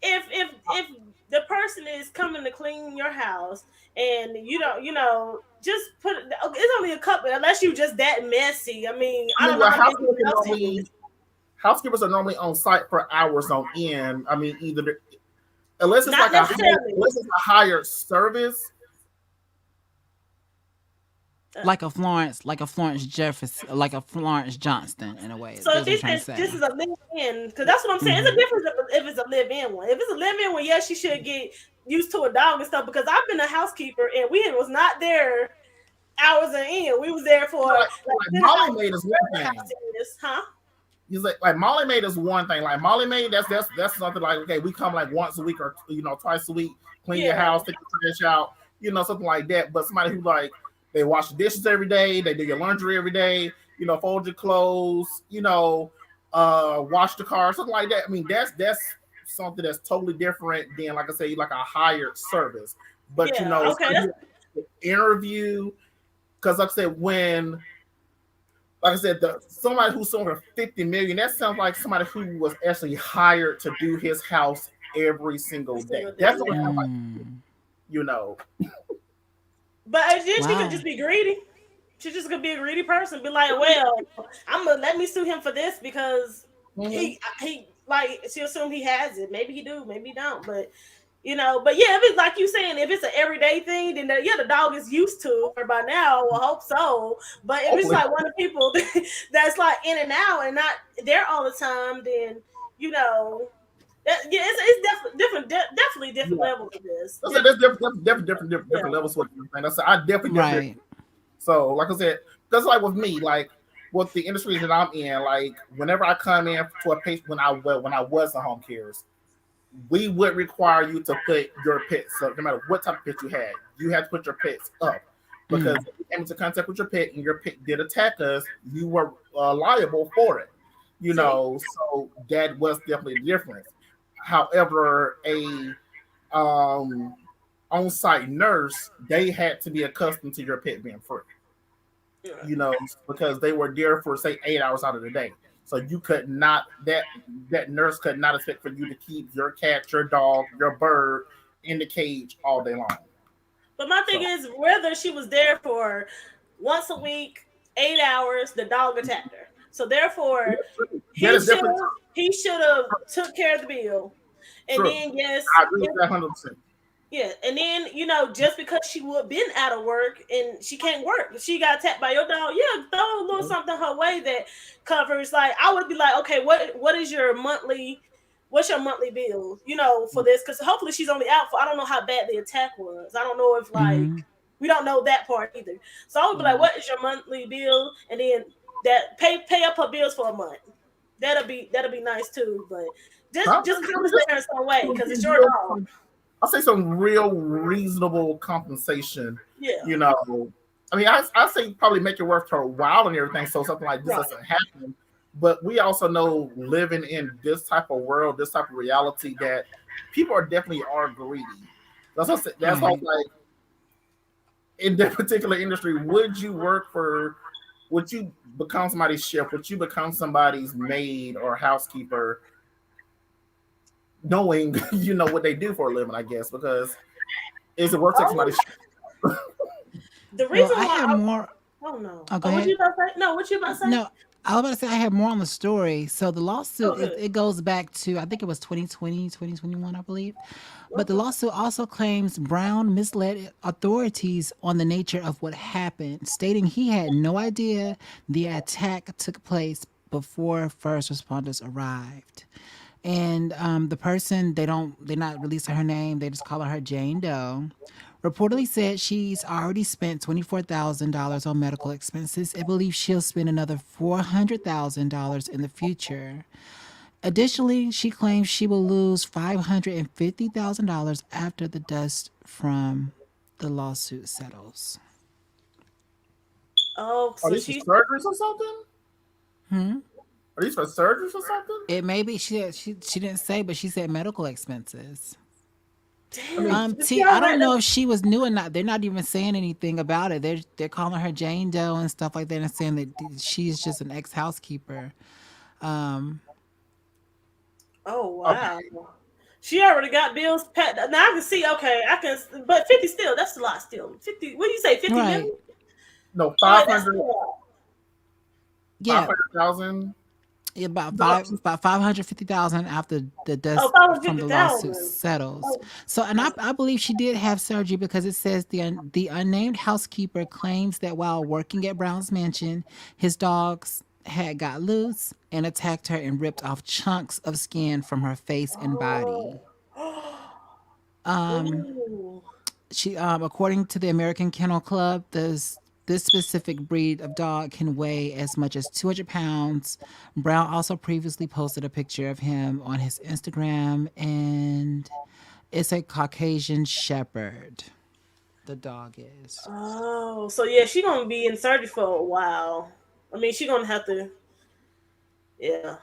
Speaker 3: if the person is coming to clean your house and you don't, just put it. It's only a couple, unless you just that messy. I mean,
Speaker 2: I
Speaker 3: I
Speaker 2: mean,
Speaker 3: don't know
Speaker 2: well,
Speaker 3: how big your house is.
Speaker 2: housekeepers are normally on site for hours on end. I mean, unless it's
Speaker 3: Not
Speaker 2: like a
Speaker 3: necessarily.
Speaker 2: hired service.
Speaker 1: Like a Florence Jefferson, like a Florence Johnston in a way.
Speaker 3: So if
Speaker 1: That's what
Speaker 3: he
Speaker 1: I'm trying to
Speaker 3: says this
Speaker 1: say.
Speaker 3: is a live-in, because that's what I'm saying. It's a
Speaker 1: Hmm.
Speaker 3: difference if it's a live-in one. If it's a live-in one, yes, she should get used to a dog and stuff. Because I've been a housekeeper and we was not there hours and in. We was there for like
Speaker 2: Like
Speaker 3: dinner
Speaker 2: Molly
Speaker 3: house,
Speaker 2: Maid is one
Speaker 3: whatever the
Speaker 2: thing.
Speaker 3: house is, huh?
Speaker 2: He's like Molly Maid is one thing. Like Molly Maid, that's something like, okay, we come like once a week or twice a week, clean your
Speaker 3: Yeah,
Speaker 2: house, take the trash out, something like that. But somebody who like they wash the dishes every day, they do your laundry every day, fold your clothes, wash the car, something like that. I mean, that's something that's totally different than, like I say, like a hired service. But
Speaker 3: yeah. Okay,
Speaker 2: somebody who interview, because like I said, somebody who's sold for 50 million, that sounds like somebody who was actually hired to do his house every single day.
Speaker 3: single day.
Speaker 2: That's what it
Speaker 3: Yeah,
Speaker 2: sounds like,
Speaker 1: Mm.
Speaker 2: you know.
Speaker 3: but then she could
Speaker 1: Wow.
Speaker 3: just be greedy. She just gonna be a greedy person. Be like, well, I'm gonna let me sue him for this because
Speaker 2: Mhm.
Speaker 3: he like she assume he has it. Maybe he do, maybe he don't. But yeah, if it's like you saying, if it's an everyday thing, then the dog is used to her by now. Well, hope so. But if it's
Speaker 2: Hopefully.
Speaker 3: like one of the people that's like in and out and not there all the time, then you know yeah, it's definitely different
Speaker 2: Yeah.
Speaker 3: levels of this.
Speaker 2: That's
Speaker 3: Yeah,
Speaker 2: different levels. What you're saying. I definitely.
Speaker 1: Right.
Speaker 2: So, like I said, that's like with me, like with the industry that I'm in. Like whenever I come in to a patient, when I was a home cares, we would require you to put your pets up, no matter what type of pet you had. You had to put your pets up because
Speaker 1: Mm.
Speaker 2: if you came into contact with your pet and your pet did attack us, you were liable for it.
Speaker 3: see,
Speaker 2: So that was definitely the difference. However, a um, on-site nurse, they had to be accustomed to your pet being free,
Speaker 3: yeah.
Speaker 2: you know, because they were there for say 8 hours out of the day. So you could not that nurse could not expect for you to keep your cat, your dog, your bird in the cage all day long.
Speaker 3: But my thing
Speaker 2: So
Speaker 3: is, whether she was there for once a week, 8 hours, the dog attacked her. So therefore,
Speaker 2: that
Speaker 3: he
Speaker 2: is
Speaker 3: should
Speaker 2: definitely
Speaker 3: have he should have took care of the bill. And
Speaker 2: true.
Speaker 3: then yes,
Speaker 2: I agree with that 100%.
Speaker 3: yeah, and then just because she would been out of work and she can't work, she got attacked by your dog. Yeah, throw a little something her way that covers. Like I would be like, okay, what is your monthly? What's your monthly bill? For this because hopefully she's only out for. I don't know how bad the attack was. I don't know if like
Speaker 1: Hmm.
Speaker 3: we don't know that part either. So I would be like, what is your monthly bill? And then that pay up her bills for a month. That'll be nice too. But
Speaker 2: Huh?
Speaker 3: just compensate her some way because it's your dog.
Speaker 2: Real, I'll say some real reasonable compensation.
Speaker 3: Yeah.
Speaker 2: You know, I mean, I say probably make it worth her while and everything, so something like this
Speaker 3: Right.
Speaker 2: doesn't happen. But we also know living in this type of world, this type of reality, that people definitely are greedy. That's what I said, that's why
Speaker 1: Right.
Speaker 2: like in that particular industry, would you become somebody's chef? Would you become somebody's maid or housekeeper, knowing what they do for a living? I guess because is it worth taking
Speaker 3: Oh,
Speaker 2: somebody's
Speaker 3: the
Speaker 1: Well,
Speaker 3: reason
Speaker 1: I
Speaker 3: why
Speaker 1: have more.
Speaker 3: oh no.
Speaker 1: Oh, go
Speaker 3: Oh, what
Speaker 1: ahead.
Speaker 3: you about to say? No, what you about to say?
Speaker 1: No, I was about to say I have more on the story. So the
Speaker 3: Oh,
Speaker 1: lawsuit, it,
Speaker 3: good.
Speaker 1: it goes back to, I think it was 2020, 2021, I believe. But the
Speaker 3: Okay.
Speaker 1: lawsuit also claims Brown misled authorities on the nature of what happened, stating he had no idea the attack took place before first responders arrived. And the person, they're not releasing her name. They just call her Jane Doe. Reportedly said she's already spent $24,000 on medical expenses and believes she'll spend another $400,000 in the future. Additionally, she claims she will lose $550,000 after the dust from the lawsuit settles.
Speaker 3: Oh,
Speaker 2: Are
Speaker 3: so
Speaker 2: these for
Speaker 3: she's
Speaker 2: surgeries or something?
Speaker 1: Hmm?
Speaker 2: Are these for surgeries or something?
Speaker 1: It may be she didn't say, but she said medical expenses.
Speaker 2: I mean,
Speaker 3: damn. But she
Speaker 1: I don't
Speaker 3: already.
Speaker 1: know if she was new or not. They're not even saying anything about it. They're calling her Jane Doe and stuff like that, and saying that she's just an ex housekeeper. Um,
Speaker 3: Oh
Speaker 2: okay.
Speaker 3: wow. She already got bills paid. Now I can see. Okay, I can. But 50 still. That's a lot. Still 50. What do you say? 50
Speaker 1: right?
Speaker 3: million?
Speaker 2: No,
Speaker 3: Oh, wait, that's still a lot.
Speaker 2: five
Speaker 1: Yeah,
Speaker 2: hundred thousand. No,
Speaker 1: about 550,000 after the
Speaker 3: Oh,
Speaker 1: dust from the lawsuit
Speaker 3: 550,000.
Speaker 1: settles.
Speaker 3: Oh,
Speaker 1: So, and
Speaker 3: oh.
Speaker 1: I believe she did have surgery because it says the unnamed housekeeper claims that while working at Brown's mansion, his dogs had got loose and attacked her and ripped off chunks of skin from her face and body.
Speaker 3: Oh.
Speaker 1: Um,
Speaker 3: Ooh.
Speaker 1: she according to the American Kennel Club, this specific breed of dog can weigh as much as 200 pounds. Brown also previously posted a picture of him on his Instagram, and it's a Caucasian Shepherd. The dog is.
Speaker 3: Oh, so yeah, she gonna be in surgery for a while. I mean, she gonna have to, yeah,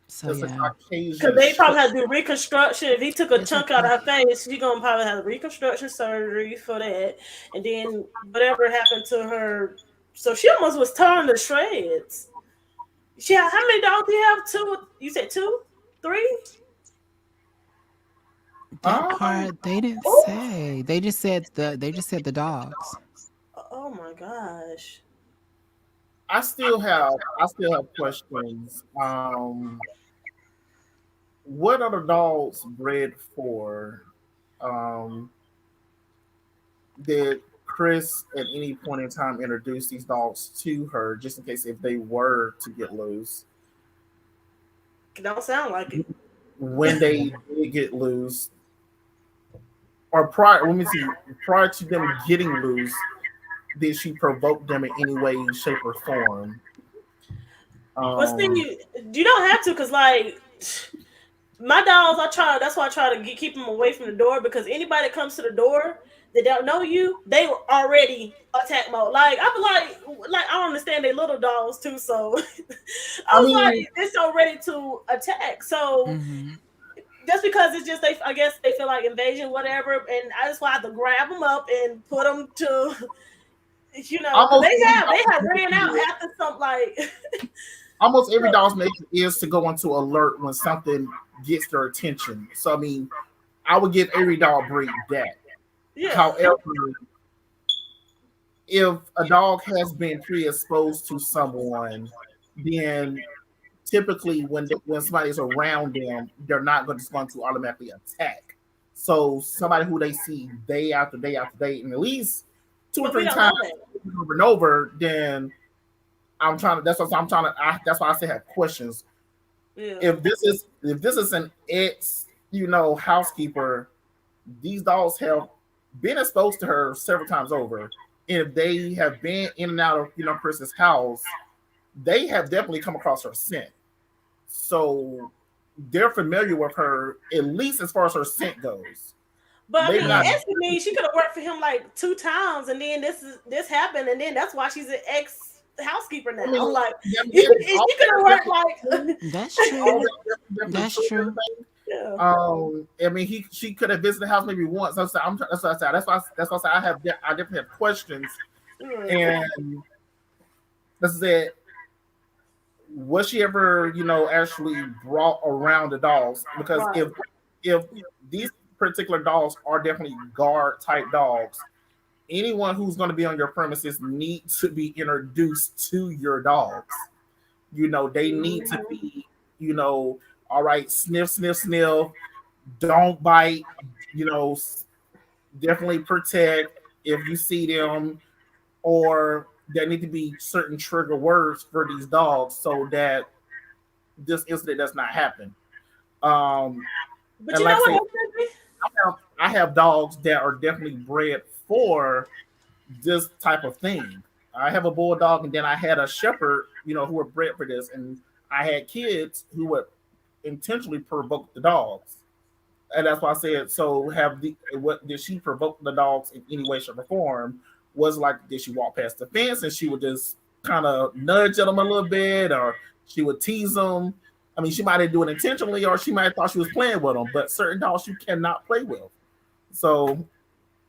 Speaker 1: So
Speaker 2: it's a
Speaker 1: yeah,
Speaker 3: because
Speaker 2: Caucasian
Speaker 3: they
Speaker 2: shit.
Speaker 3: probably have to do reconstruction. If he took a
Speaker 1: it's a
Speaker 3: chunk out of her
Speaker 1: Caucasian.
Speaker 3: face, she gonna probably have reconstruction surgery for that, and then whatever happened to her. So she almost was torn to shreds. She how many dogs do you have? Two? You said two, three?
Speaker 1: That
Speaker 2: Um,
Speaker 1: part they didn't
Speaker 3: Oh,
Speaker 1: say. They just said the dogs.
Speaker 3: oh my gosh.
Speaker 2: I still have questions. What are the dogs bred for? Um, did Chris at any point in time introduce these dogs to her just in case if they were to get loose?
Speaker 3: Don't sound like it.
Speaker 2: When they did get loose, or prior, let me see, prior to them getting loose, did she provoke them in any way, shape, or form?
Speaker 3: But
Speaker 2: Um,
Speaker 3: see, you don't have to, cause like my dogs, I try. That's why I try to keep them away from the door because anybody that comes to the door that don't know you, they were already attack mode. Like I be like I don't understand they little dogs too. So I
Speaker 2: I
Speaker 3: was like,
Speaker 2: mean,
Speaker 3: they're so ready to attack. So
Speaker 1: Mm-hmm.
Speaker 3: just because it's just they, I guess they feel like invasion, whatever. And I just want to have to grab them up and put them to, because
Speaker 2: almost every
Speaker 3: they
Speaker 2: dog's
Speaker 3: have ran out
Speaker 2: nature,
Speaker 3: after something like,
Speaker 2: almost every dog's nature is to go into alert when something gets their attention. So I mean, I would give every dog breed that.
Speaker 3: yeah.
Speaker 2: However, if a dog has been pre-exposed to someone, then typically when somebody's around them, they're not just going to automatically attack. So somebody who they see day after day after day, and at least two or
Speaker 3: But we
Speaker 2: three
Speaker 3: don't
Speaker 2: times
Speaker 3: know that.
Speaker 2: over and over, then I'm trying to. That's what I'm trying to. That's why I say have questions.
Speaker 3: Yeah.
Speaker 2: If this is an ex, housekeeper, these dogs have been exposed to her several times over. If they have been in and out of Chris's house, they have definitely come across her scent. So they're familiar with her, at least as far as her scent goes.
Speaker 3: But I
Speaker 2: Maybe
Speaker 3: mean,
Speaker 2: not.
Speaker 1: Right.
Speaker 3: actually, mean she could have worked for him like two times, and then this happened, and then that's why she's an ex housekeeper
Speaker 2: I
Speaker 3: now.
Speaker 2: mean,
Speaker 3: Like
Speaker 2: yeah,
Speaker 3: she
Speaker 2: yeah, all
Speaker 3: could have
Speaker 2: that's
Speaker 3: worked
Speaker 2: definitely
Speaker 3: like
Speaker 2: true.
Speaker 1: That's
Speaker 2: All
Speaker 1: true.
Speaker 2: that's definitely
Speaker 1: That's
Speaker 2: true and
Speaker 1: true.
Speaker 2: everything.
Speaker 3: yeah.
Speaker 2: I mean, she could have visited the house maybe once. That's what I said. That's why I said I definitely have questions.
Speaker 3: Yeah.
Speaker 2: And that's it. Was she ever, actually brought around the dogs? Because
Speaker 3: Right.
Speaker 2: if these particular dogs are definitely guard type dogs, anyone who's going to be on your premises needs to be introduced to your dogs. They need to
Speaker 3: Mhm.
Speaker 2: be, all right, sniff, sniff, sniff, don't bite, you know, definitely protect if you see them, or there need to be certain trigger words for these dogs so that this incident does not happen. Um,
Speaker 3: But
Speaker 2: and
Speaker 3: you
Speaker 2: like
Speaker 3: know
Speaker 2: I
Speaker 3: what?
Speaker 2: say, I have dogs that are definitely bred for this type of thing. I have a bulldog, and then I had a shepherd, who were bred for this, and I had kids who would intentionally provoke the dogs. And that's why I said, so have the what did she provoke the dogs in any way, shape, or form? Was like did she walk past the fence and she would just kind of nudge at them a little bit, or she would tease them. I mean, she might have do it intentionally, or she might have thought she was playing with them. But certain dogs you cannot play with. So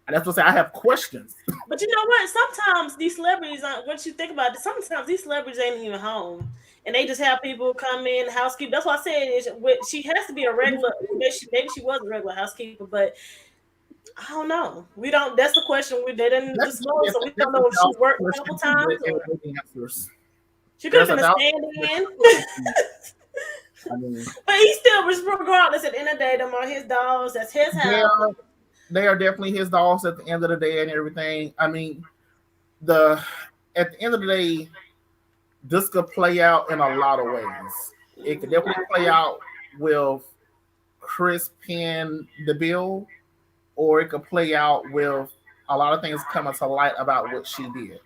Speaker 2: that's what I say. I have questions.
Speaker 3: But you know what? Sometimes these celebrities, what you think about it, sometimes these celebrities ain't even home. And they just have people come in, housekeeper. That's why I said she has to be a regular. Maybe she was a regular housekeeper, but I don't know. We don't. That's the question. They didn't
Speaker 2: That's,
Speaker 3: disclose, so we don't know if she worked a couple times or she could
Speaker 2: there's
Speaker 3: have
Speaker 2: a
Speaker 3: been a
Speaker 2: thousand
Speaker 3: stand-in.
Speaker 2: I mean,
Speaker 3: But he still was regardless. At the end of the day, them are his dogs. That's his house.
Speaker 2: they are definitely his dogs at the end of the day and everything. I mean, the at the end of the day, this could play out in a lot of ways. It could definitely play out with Chris paying the bill, or it could play out with a lot of things coming to light about what she did.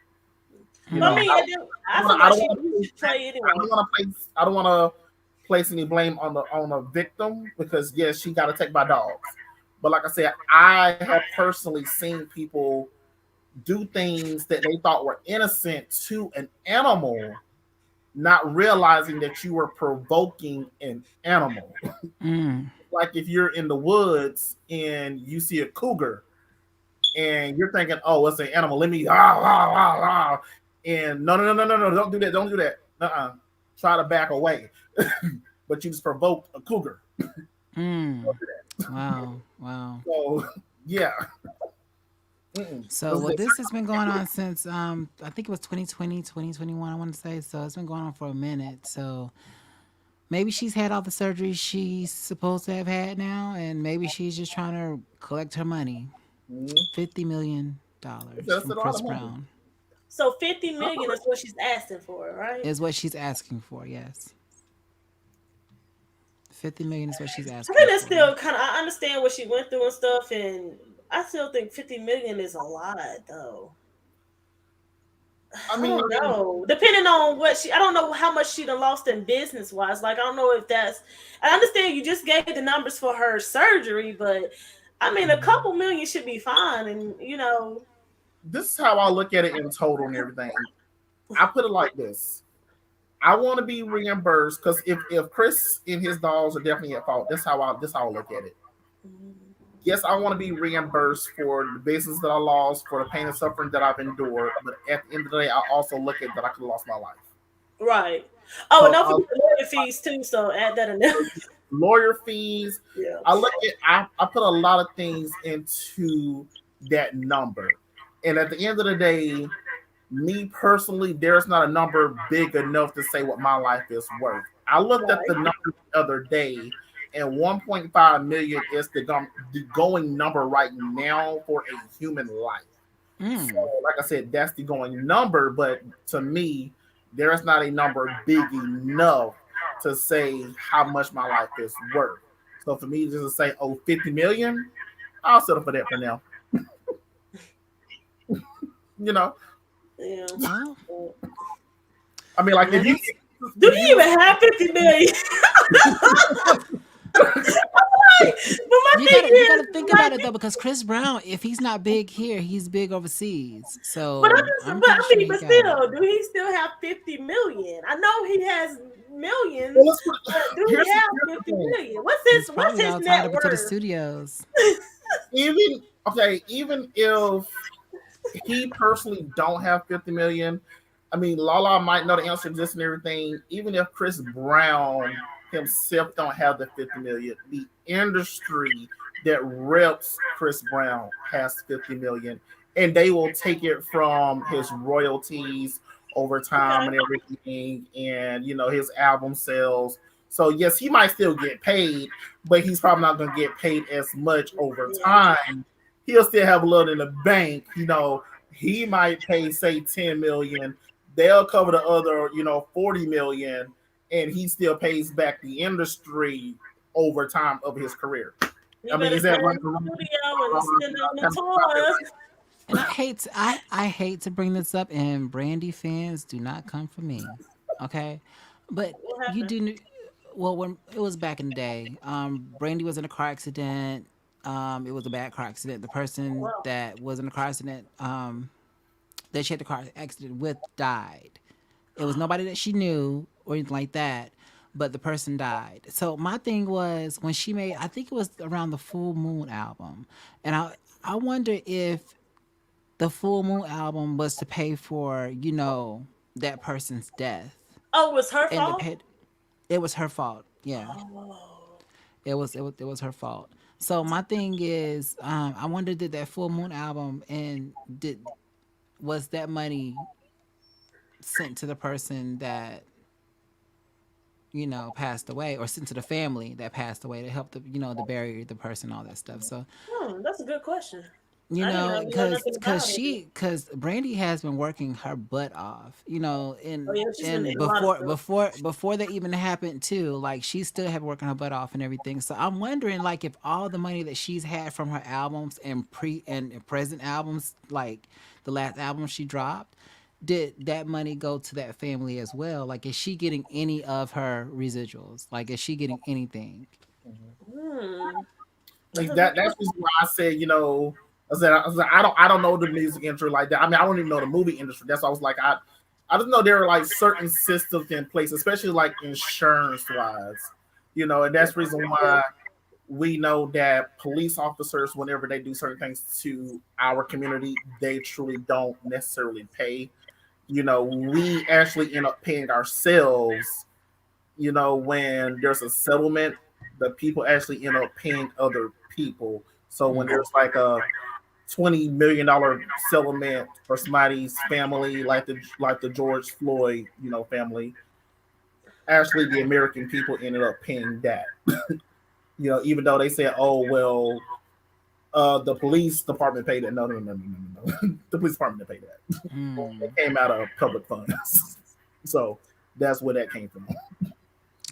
Speaker 2: You
Speaker 3: But I
Speaker 2: know,
Speaker 3: mean, I feel like she should play anyway.
Speaker 2: I don't want to place any blame on the victim because yes, she got attacked by dogs. But like I said, I have personally seen people do things that they thought were innocent to an animal, not realizing that you were provoking an animal.
Speaker 1: Mm.
Speaker 2: Like if you're in the woods and you see a cougar and you're thinking, "Oh, it's an animal. Let me and no, don't do that. Don't do that. Try to back away." But you just provoked a cougar.
Speaker 1: Mm. Wow. Wow.
Speaker 2: So yeah.
Speaker 1: So well, this has been going on since I think it was 2020, 2021, I want to say. So it's been going on for a minute. So maybe she's had all the surgeries she's supposed to have had now, and maybe she's just trying to collect her money. $50 million
Speaker 2: That's
Speaker 1: from
Speaker 2: a lot
Speaker 1: Chris
Speaker 2: of money.
Speaker 1: Brown
Speaker 3: So 50 million is what she's asking for, right?
Speaker 1: is what she's asking for. Yes, 50 million is what she's
Speaker 3: I
Speaker 1: asking
Speaker 3: think that's
Speaker 1: for.
Speaker 3: still kind of. I understand what she went through and stuff, and I still think 50 million is a lot, though.
Speaker 2: I
Speaker 3: I
Speaker 2: mean,
Speaker 3: don't know. Depending on I don't know how much she done lost in business wise. Like, I don't know if that's, I understand you just gave the numbers for her surgery, but I mean, a couple million should be fine. And,
Speaker 2: this is how I look at it in total and everything. I put it like this. I want to be reimbursed because if Chris and his dogs are definitely at fault, that's how I look at it. Yes, I want to be reimbursed for the business that I lost, for the pain and suffering that I've endured. But at the end of the day, I also look at that I could have lost my life.
Speaker 3: right. Oh,
Speaker 2: So
Speaker 3: and don't forget the lawyer fees too. So add that in there.
Speaker 2: lawyer fees.
Speaker 3: Yeah.
Speaker 2: I look at I put a lot of things into that number. And at the end of the day, me personally, there's not a number big enough to say what my life is worth. I looked at the number the other day, and 1.5 million is the going number right now for a human life. So, like I said, that's the going number. But to me, there's not a number big enough to say how much my life is worth. So for me, just to say, oh, 50 million, I'll settle for that for now. You know,
Speaker 3: Yeah.
Speaker 1: Well,
Speaker 2: I mean, like if you
Speaker 3: Do you even have 50 million? But my
Speaker 1: you
Speaker 3: thing
Speaker 1: gotta
Speaker 3: is,
Speaker 1: think about it though, because Chris Brown, if he's not big here, he's big overseas. So
Speaker 3: but
Speaker 1: I'm
Speaker 3: but
Speaker 1: pretty
Speaker 3: I
Speaker 1: sure
Speaker 3: mean,
Speaker 1: he
Speaker 3: but
Speaker 1: got it.
Speaker 3: still, do he still have 50 million? I know he has millions,
Speaker 2: well,
Speaker 3: but do
Speaker 2: here's,
Speaker 3: he have
Speaker 2: here's the
Speaker 3: 50
Speaker 2: thing.
Speaker 3: million? What's
Speaker 1: He's probably
Speaker 3: his
Speaker 1: all tied
Speaker 3: net
Speaker 1: up into the
Speaker 3: worth?
Speaker 1: studios.
Speaker 2: Even even if he personally don't have 50 million, I mean, Lala might know the answer to this and everything. Even if Chris Brown himself don't have the 50 million, the industry that reps Chris Brown has 50 million, and they will take it from his royalties over time
Speaker 3: Okay.
Speaker 2: and everything, and his album sales. So yes, he might still get paid, but he's probably not going to get paid as much over
Speaker 3: Yeah.
Speaker 2: time. He'll still have a little in the bank. He might pay say 10 million. They'll cover the other 40 million, and he still pays back the industry over time of his career.
Speaker 3: You
Speaker 2: I mean,
Speaker 3: better
Speaker 2: is
Speaker 3: go
Speaker 2: that
Speaker 3: in
Speaker 2: right?
Speaker 3: the studio and spend on the tours.
Speaker 1: And I hate to bring this up, and Brandy fans do not come for me, okay? But
Speaker 3: What
Speaker 1: you
Speaker 3: happened?
Speaker 1: do. Well, when it was back in the day, Brandy was in a car accident. It was a bad car accident. The person
Speaker 3: Wow.
Speaker 1: that was in the car accident, that she had the car accident with, died. It was nobody that she knew or anything like that, but the person died. So my thing was when she made, I think it was around the Full Moon album, and I wonder if the Full Moon album was to pay for that person's death,
Speaker 3: Oh, it was her
Speaker 1: and
Speaker 3: fault.
Speaker 1: it was her fault. Yeah,
Speaker 3: Oh.
Speaker 1: it was her fault. So my thing is, I wonder did that Full Moon album and did was that money sent to the person that passed away, or sent to the family that passed away to help to bury the person, all that stuff. So
Speaker 3: That's a good question. I didn't know
Speaker 1: because
Speaker 3: nothing about it.
Speaker 1: Brandy has been working her butt off,
Speaker 3: Oh yeah, she's been
Speaker 1: and
Speaker 3: in a lot of stuff.
Speaker 1: before that even happened too, like she still had been working her butt off and everything. So I'm wondering, like, if all the money that she's had from her albums and present albums, like the last album she dropped, did that money go to that family as well? Like, is she getting any of her residuals? Like, is she getting anything?
Speaker 3: Hmm. That's
Speaker 2: Like
Speaker 3: a good
Speaker 2: that's
Speaker 3: question.
Speaker 2: just why I said, I said I don't know the music industry like that. I mean, I don't even know the movie industry. That's why I was like, I just know there are like certain systems in place, especially like insurance wise, and that's the reason why we know that police officers, whenever they do certain things to our community, they truly don't necessarily pay. We actually end up paying ourselves. When there's a settlement, the people actually end up paying other people. So when
Speaker 1: Mm.
Speaker 2: there's like a $20 million settlement for somebody's family, like the George Floyd, family, actually the American people ended up paying that. Even though they said, "Oh well, the police department paid it." No, no, no, no, no, no, no. The police department didn't pay that. It
Speaker 1: Mm.
Speaker 2: came out of public funds. So that's where that came from.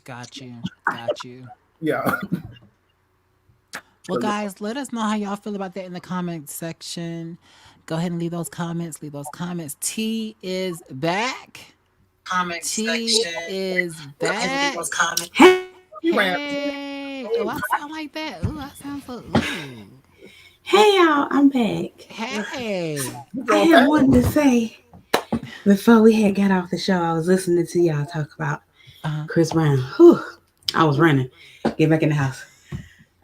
Speaker 1: Got you. Got you.
Speaker 2: Yeah.
Speaker 1: Well, guys, let us know how y'all feel about that in the comment section. Go ahead and leave those comments. Leave those comments. T is back. T is back.
Speaker 2: He ran.
Speaker 1: Hey. Oh, I sound like that. Ooh, I sound so. Ooh.
Speaker 4: Hey y'all, I'm back.
Speaker 1: Hey.
Speaker 2: He
Speaker 4: I
Speaker 2: drove
Speaker 4: had
Speaker 2: past.
Speaker 4: wanted to say before we had got off the show, I was listening to y'all talk about
Speaker 1: Uh-huh.
Speaker 4: Chris Brown. Whew, I was running. Get back in the house.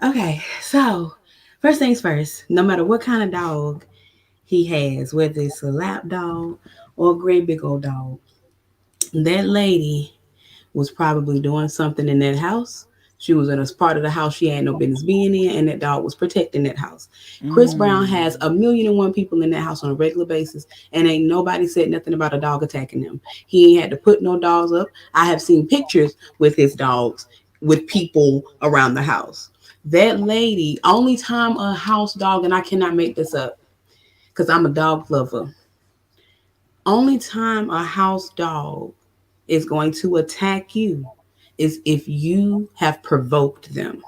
Speaker 4: Okay, so first things first, no matter what kind of dog he has, whether it's a lap dog or a great big old dog, that lady was probably doing something in that house. She was in a part of the house she had no business being in, and that dog was protecting that house. Chris Brown has
Speaker 1: Mm.
Speaker 4: 1,000,001 people in that house on a regular basis, and ain't nobody said nothing about a dog attacking them. He ain't had to put no dogs up. I have seen pictures with his dogs with people around the house. That lady, only time a house dog, and I cannot make this up because I'm a dog lover. Only time a house dog is going to attack you is if you have provoked them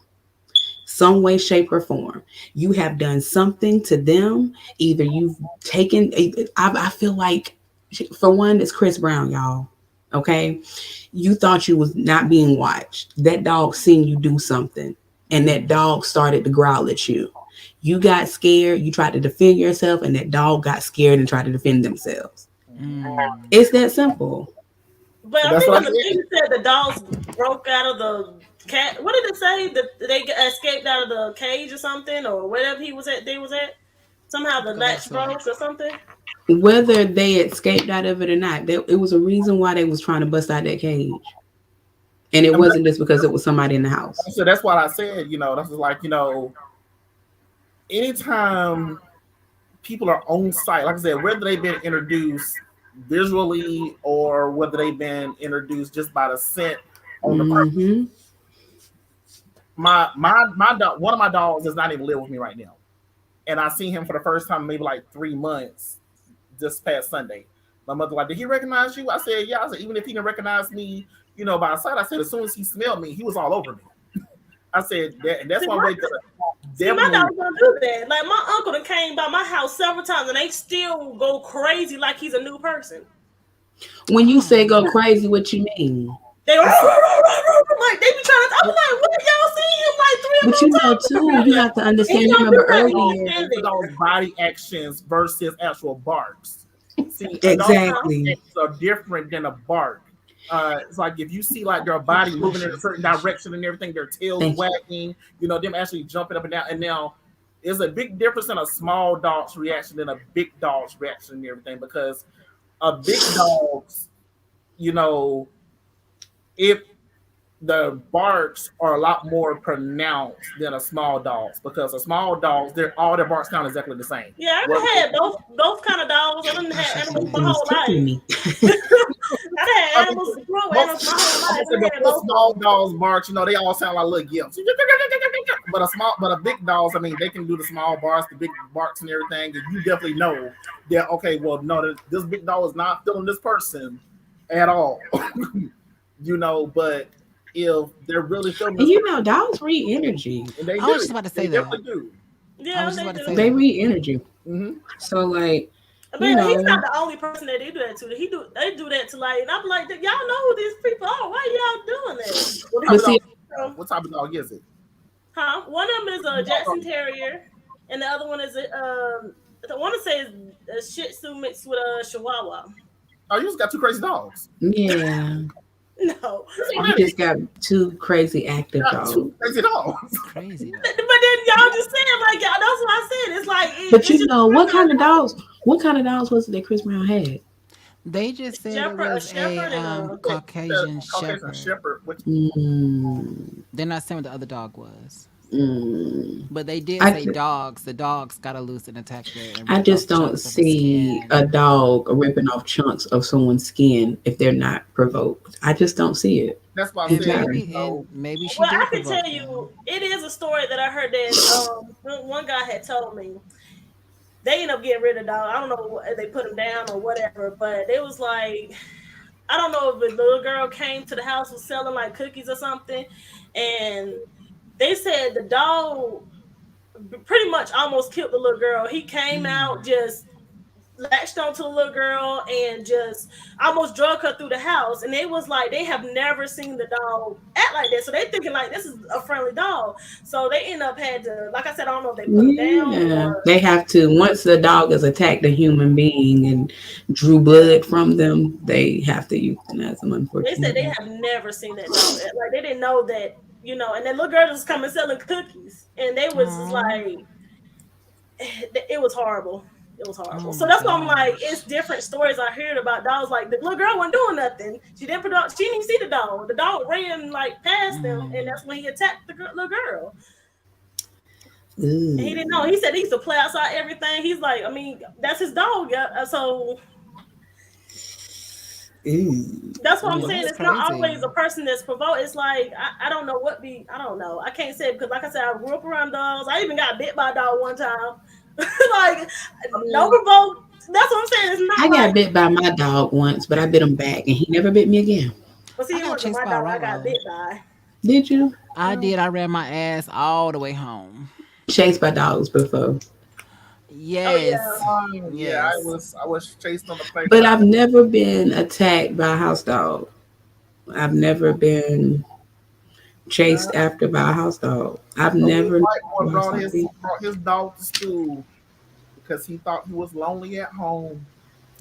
Speaker 4: some way, shape, or form. You have done something to them. Either you've taken, I feel like, for one, it's Chris Brown, y'all. Okay. You thought you was not being watched. That dog seen you do something, and that
Speaker 1: Mm.
Speaker 4: dog started to growl at you. You got scared. You tried to defend yourself, and that dog got scared and tried to defend themselves.
Speaker 1: Mm.
Speaker 4: It's that simple.
Speaker 3: But I
Speaker 2: That's
Speaker 3: think
Speaker 2: what
Speaker 3: in
Speaker 2: I
Speaker 3: the
Speaker 2: said.
Speaker 3: movie said the dogs broke out of the cat. What did it say? That they escaped out of the cage or something, or whatever he was at. They was at. Somehow the
Speaker 1: Go back
Speaker 3: latch
Speaker 1: to it.
Speaker 3: broke or something.
Speaker 4: Whether they escaped out of it or not, it was a reason why they was trying to bust out that cage, and it
Speaker 2: I mean,
Speaker 4: wasn't just because it was somebody in the house.
Speaker 2: so that's what I said. That's just like anytime people are on site, like I said, whether they've been introduced visually or whether they've been introduced just by the scent on the person.
Speaker 4: Mm-hmm.
Speaker 2: My dog, one of my dogs does not even live with me right now, and I seen him for the first time maybe like 3 months this past Sunday. My mother like, did he recognize you? I said, yeah. I said, even if he didn't recognize me, by sight, I said as soon as he smelled me, he was all over me. I said that, and that's
Speaker 3: See,
Speaker 2: one way to
Speaker 3: my
Speaker 2: definitely.
Speaker 3: dog's gonna do that. Like my uncle that came by my house several times, and they still go crazy like he's a new person.
Speaker 4: When you say
Speaker 1: Oh.
Speaker 4: go crazy, what you mean?
Speaker 3: They were like they be trying to. I was like, what y'all seen him like three or
Speaker 4: But you
Speaker 3: four
Speaker 4: know,
Speaker 3: times?
Speaker 4: too, you have to
Speaker 3: He
Speaker 4: understand. You
Speaker 3: don't do
Speaker 4: remember
Speaker 3: that. He's
Speaker 4: earlier.
Speaker 3: standing
Speaker 2: those
Speaker 3: there.
Speaker 2: body actions versus actual barks. See, adult
Speaker 3: Uh-huh.
Speaker 4: Exactly.
Speaker 2: actions are different than a bark. It's like if you see like their body moving in a certain direction and everything, their tails
Speaker 4: Thank you.
Speaker 2: wagging, them actually jumping up and down. And now, there's a big difference in a small dog's reaction than a big dog's reaction and everything because a big dog's, you know, if the barks are a lot more pronounced than a small dog's because a small dog's, they're all their barks sound exactly the same.
Speaker 3: Yeah,
Speaker 2: Whether
Speaker 3: I had both kind of dogs. I done had animals my
Speaker 4: Something was
Speaker 3: whole
Speaker 4: tickling
Speaker 3: life.
Speaker 4: me.
Speaker 3: I
Speaker 2: I
Speaker 3: had
Speaker 2: mean,
Speaker 3: animals, grow animals my
Speaker 2: most,
Speaker 3: whole
Speaker 2: I'm gonna
Speaker 3: life.
Speaker 2: say
Speaker 3: I had
Speaker 2: before
Speaker 3: both
Speaker 2: small
Speaker 3: of them.
Speaker 2: dogs bark, they all sound like little yips. But a big dogs, I mean, they can do the small barks, the big barks and everything, and you definitely know that. Okay, well, no, this big dog is not feeling this person at all, But if they're really feeling
Speaker 4: And
Speaker 2: this
Speaker 4: you
Speaker 2: person,
Speaker 4: know, dogs read energy.
Speaker 2: and they
Speaker 1: I was
Speaker 2: do,
Speaker 1: just about to
Speaker 2: they
Speaker 1: say that.
Speaker 2: definitely do.
Speaker 1: I
Speaker 3: Yeah,
Speaker 1: was just
Speaker 3: they
Speaker 1: about to say
Speaker 3: do.
Speaker 4: They
Speaker 1: that.
Speaker 4: read energy.
Speaker 2: Hmm.
Speaker 4: So, like,
Speaker 3: But
Speaker 4: you
Speaker 3: he's not
Speaker 4: know,
Speaker 3: the only person that they do that to. They do that to like, and I'm like, y'all know who these people are. Why y'all doing that?
Speaker 2: What type
Speaker 4: but
Speaker 2: of dog?
Speaker 4: see,
Speaker 3: So,
Speaker 2: What type of dog is it?
Speaker 3: huh? One of them is a Jackson Terrier, and the other one is I want to say is a Shih Tzu mixed with a Chihuahua.
Speaker 2: Oh, you just got two crazy dogs.
Speaker 4: yeah,
Speaker 3: No,
Speaker 2: That's
Speaker 4: you
Speaker 2: already
Speaker 4: just got two crazy active
Speaker 2: got two
Speaker 4: dogs.
Speaker 2: crazy dogs.
Speaker 1: Crazy
Speaker 3: but
Speaker 1: though.
Speaker 3: then y'all just saying like y'all. That's what I said. It's like
Speaker 4: But
Speaker 3: it's
Speaker 4: you
Speaker 3: just
Speaker 4: know,
Speaker 3: a different dog.
Speaker 4: what kind of dogs was it that Chris Brown had?
Speaker 1: They just said it
Speaker 3: A
Speaker 1: was a
Speaker 3: shepherd, and a
Speaker 1: Caucasian
Speaker 2: Caucasian
Speaker 1: shepherd.
Speaker 2: Shepherd, which
Speaker 4: Mm,
Speaker 1: They're not saying what the other dog was,
Speaker 4: mm.
Speaker 1: but they did
Speaker 4: I,
Speaker 1: say dogs. The dogs got a loose and attacked her and
Speaker 4: I
Speaker 1: ripped off
Speaker 4: just don't
Speaker 1: chunks of her
Speaker 4: see a
Speaker 1: skin.
Speaker 4: dog ripping off chunks of someone's skin if they're not provoked. I just don't see it.
Speaker 2: that's why I
Speaker 1: And
Speaker 2: said,
Speaker 4: Entirely.
Speaker 1: maybe she
Speaker 3: well, I
Speaker 1: did
Speaker 3: can tell
Speaker 1: provoke them.
Speaker 3: you, it is a story that I heard that one guy had told me. They ended up getting rid of the dog. I don't know if they put him down or whatever, but they was like, I don't know if a little girl came to the house was selling like cookies or something, and they said the dog pretty much almost killed the little girl. He came out just latched onto the little girl and just almost drug her through the house. And they was like, they have never seen the dog act like that. So they thinking like this is a friendly dog. So they end up had to, like I said, I don't know if they put him down
Speaker 4: Yeah,
Speaker 3: or
Speaker 4: they have to. Once the dog has attacked a human being and drew blood from them, they have to euthanize them.
Speaker 3: they said they
Speaker 4: Unfortunately,
Speaker 3: have never seen that dog. Like they didn't know that, and that little girl was coming selling cookies. And they was just
Speaker 1: Oh,
Speaker 3: like, it was horrible. It was horrible.
Speaker 1: oh
Speaker 3: So
Speaker 1: my
Speaker 3: that's why I'm like, it's
Speaker 1: gosh.
Speaker 3: different stories I heard about dogs. Like the little girl wasn't doing nothing. She didn't. She didn't even see the dog. The dog ran like past them, and that's when he attacked the little girl. And he didn't know.
Speaker 4: ooh,
Speaker 3: He said he used to play outside everything. He's like, I mean, that's his dog. Yeah. So
Speaker 4: ooh,
Speaker 3: that's what I'm
Speaker 1: Yeah,
Speaker 3: saying.
Speaker 1: that's
Speaker 3: It's not
Speaker 1: crazy.
Speaker 3: always a person that's provoked. It's like I don't know I don't know. I can't say it because like I said, I grew up around dogs. I even got bit by a dog one time. Like
Speaker 2: I
Speaker 3: no
Speaker 2: mean,
Speaker 3: provoke. That's what I'm saying. It's
Speaker 4: I
Speaker 3: not
Speaker 4: got
Speaker 3: like.
Speaker 4: bit by my dog once, but I bit him back, and he never bit me again.
Speaker 3: But see,
Speaker 1: I
Speaker 3: it
Speaker 1: got
Speaker 3: wasn't
Speaker 1: chased
Speaker 3: my
Speaker 1: by a
Speaker 3: dog I got
Speaker 1: Rottweiler.
Speaker 3: bit by.
Speaker 4: Did you?
Speaker 1: I did. I ran my ass all the way home.
Speaker 4: Chased by dogs before,
Speaker 3: Oh yeah.
Speaker 1: Yes.
Speaker 2: yeah, I
Speaker 1: Yes.
Speaker 2: was I was chased on the
Speaker 4: but
Speaker 2: playground.
Speaker 4: I've never been attacked by a house dog. I've never been chased after by a house dog. I've
Speaker 2: A little
Speaker 4: never
Speaker 2: white boy
Speaker 4: lost my feet.
Speaker 2: brought his dog to school because he thought he was lonely at home.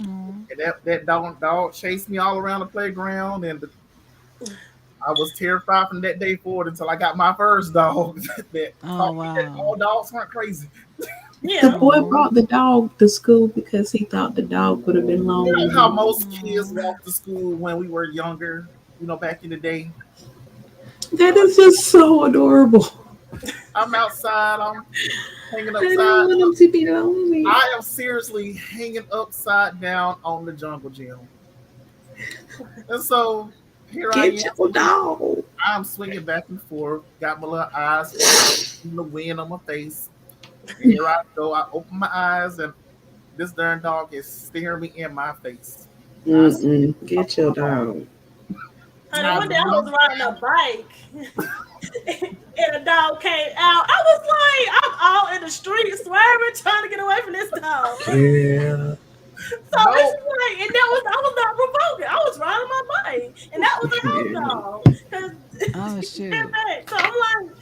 Speaker 1: Oh,
Speaker 2: And that dog chased me all around the playground, and I was terrified from that day forward until I got my first dog that
Speaker 1: oh
Speaker 2: taught me that
Speaker 1: wow.
Speaker 2: all dogs weren't crazy.
Speaker 4: The
Speaker 3: Yeah.
Speaker 4: boy
Speaker 1: Oh.
Speaker 4: brought the dog to school because he thought the dog would have been
Speaker 2: You know how
Speaker 4: lonely.
Speaker 2: most kids walked to school when we were younger, back in the day.
Speaker 4: That is just so adorable.
Speaker 2: I'm outside, I'm hanging
Speaker 4: I don't
Speaker 2: upside.
Speaker 4: want him to be lonely.
Speaker 2: I am seriously hanging upside down on the jungle gym. And so here I
Speaker 4: Get your
Speaker 2: am.
Speaker 4: dog.
Speaker 2: I'm swinging back and forth, got my little eyes in the wind on my face. And here I go. I open my eyes, and this darn dog is staring me in my face. I s-
Speaker 4: Mm-mm. Get your dog.
Speaker 3: Honey,
Speaker 2: I
Speaker 3: one day I was
Speaker 2: run
Speaker 3: riding a bike and a dog came out. I was like, I'm all in the street swerving, trying to get away from this dog.
Speaker 4: Yeah.
Speaker 3: So it's
Speaker 2: no,
Speaker 3: just like, and I was not provoking. I was riding my right, and that was a house
Speaker 4: Yeah.
Speaker 3: dog. Cause
Speaker 1: Oh shoot.
Speaker 3: so I'm like,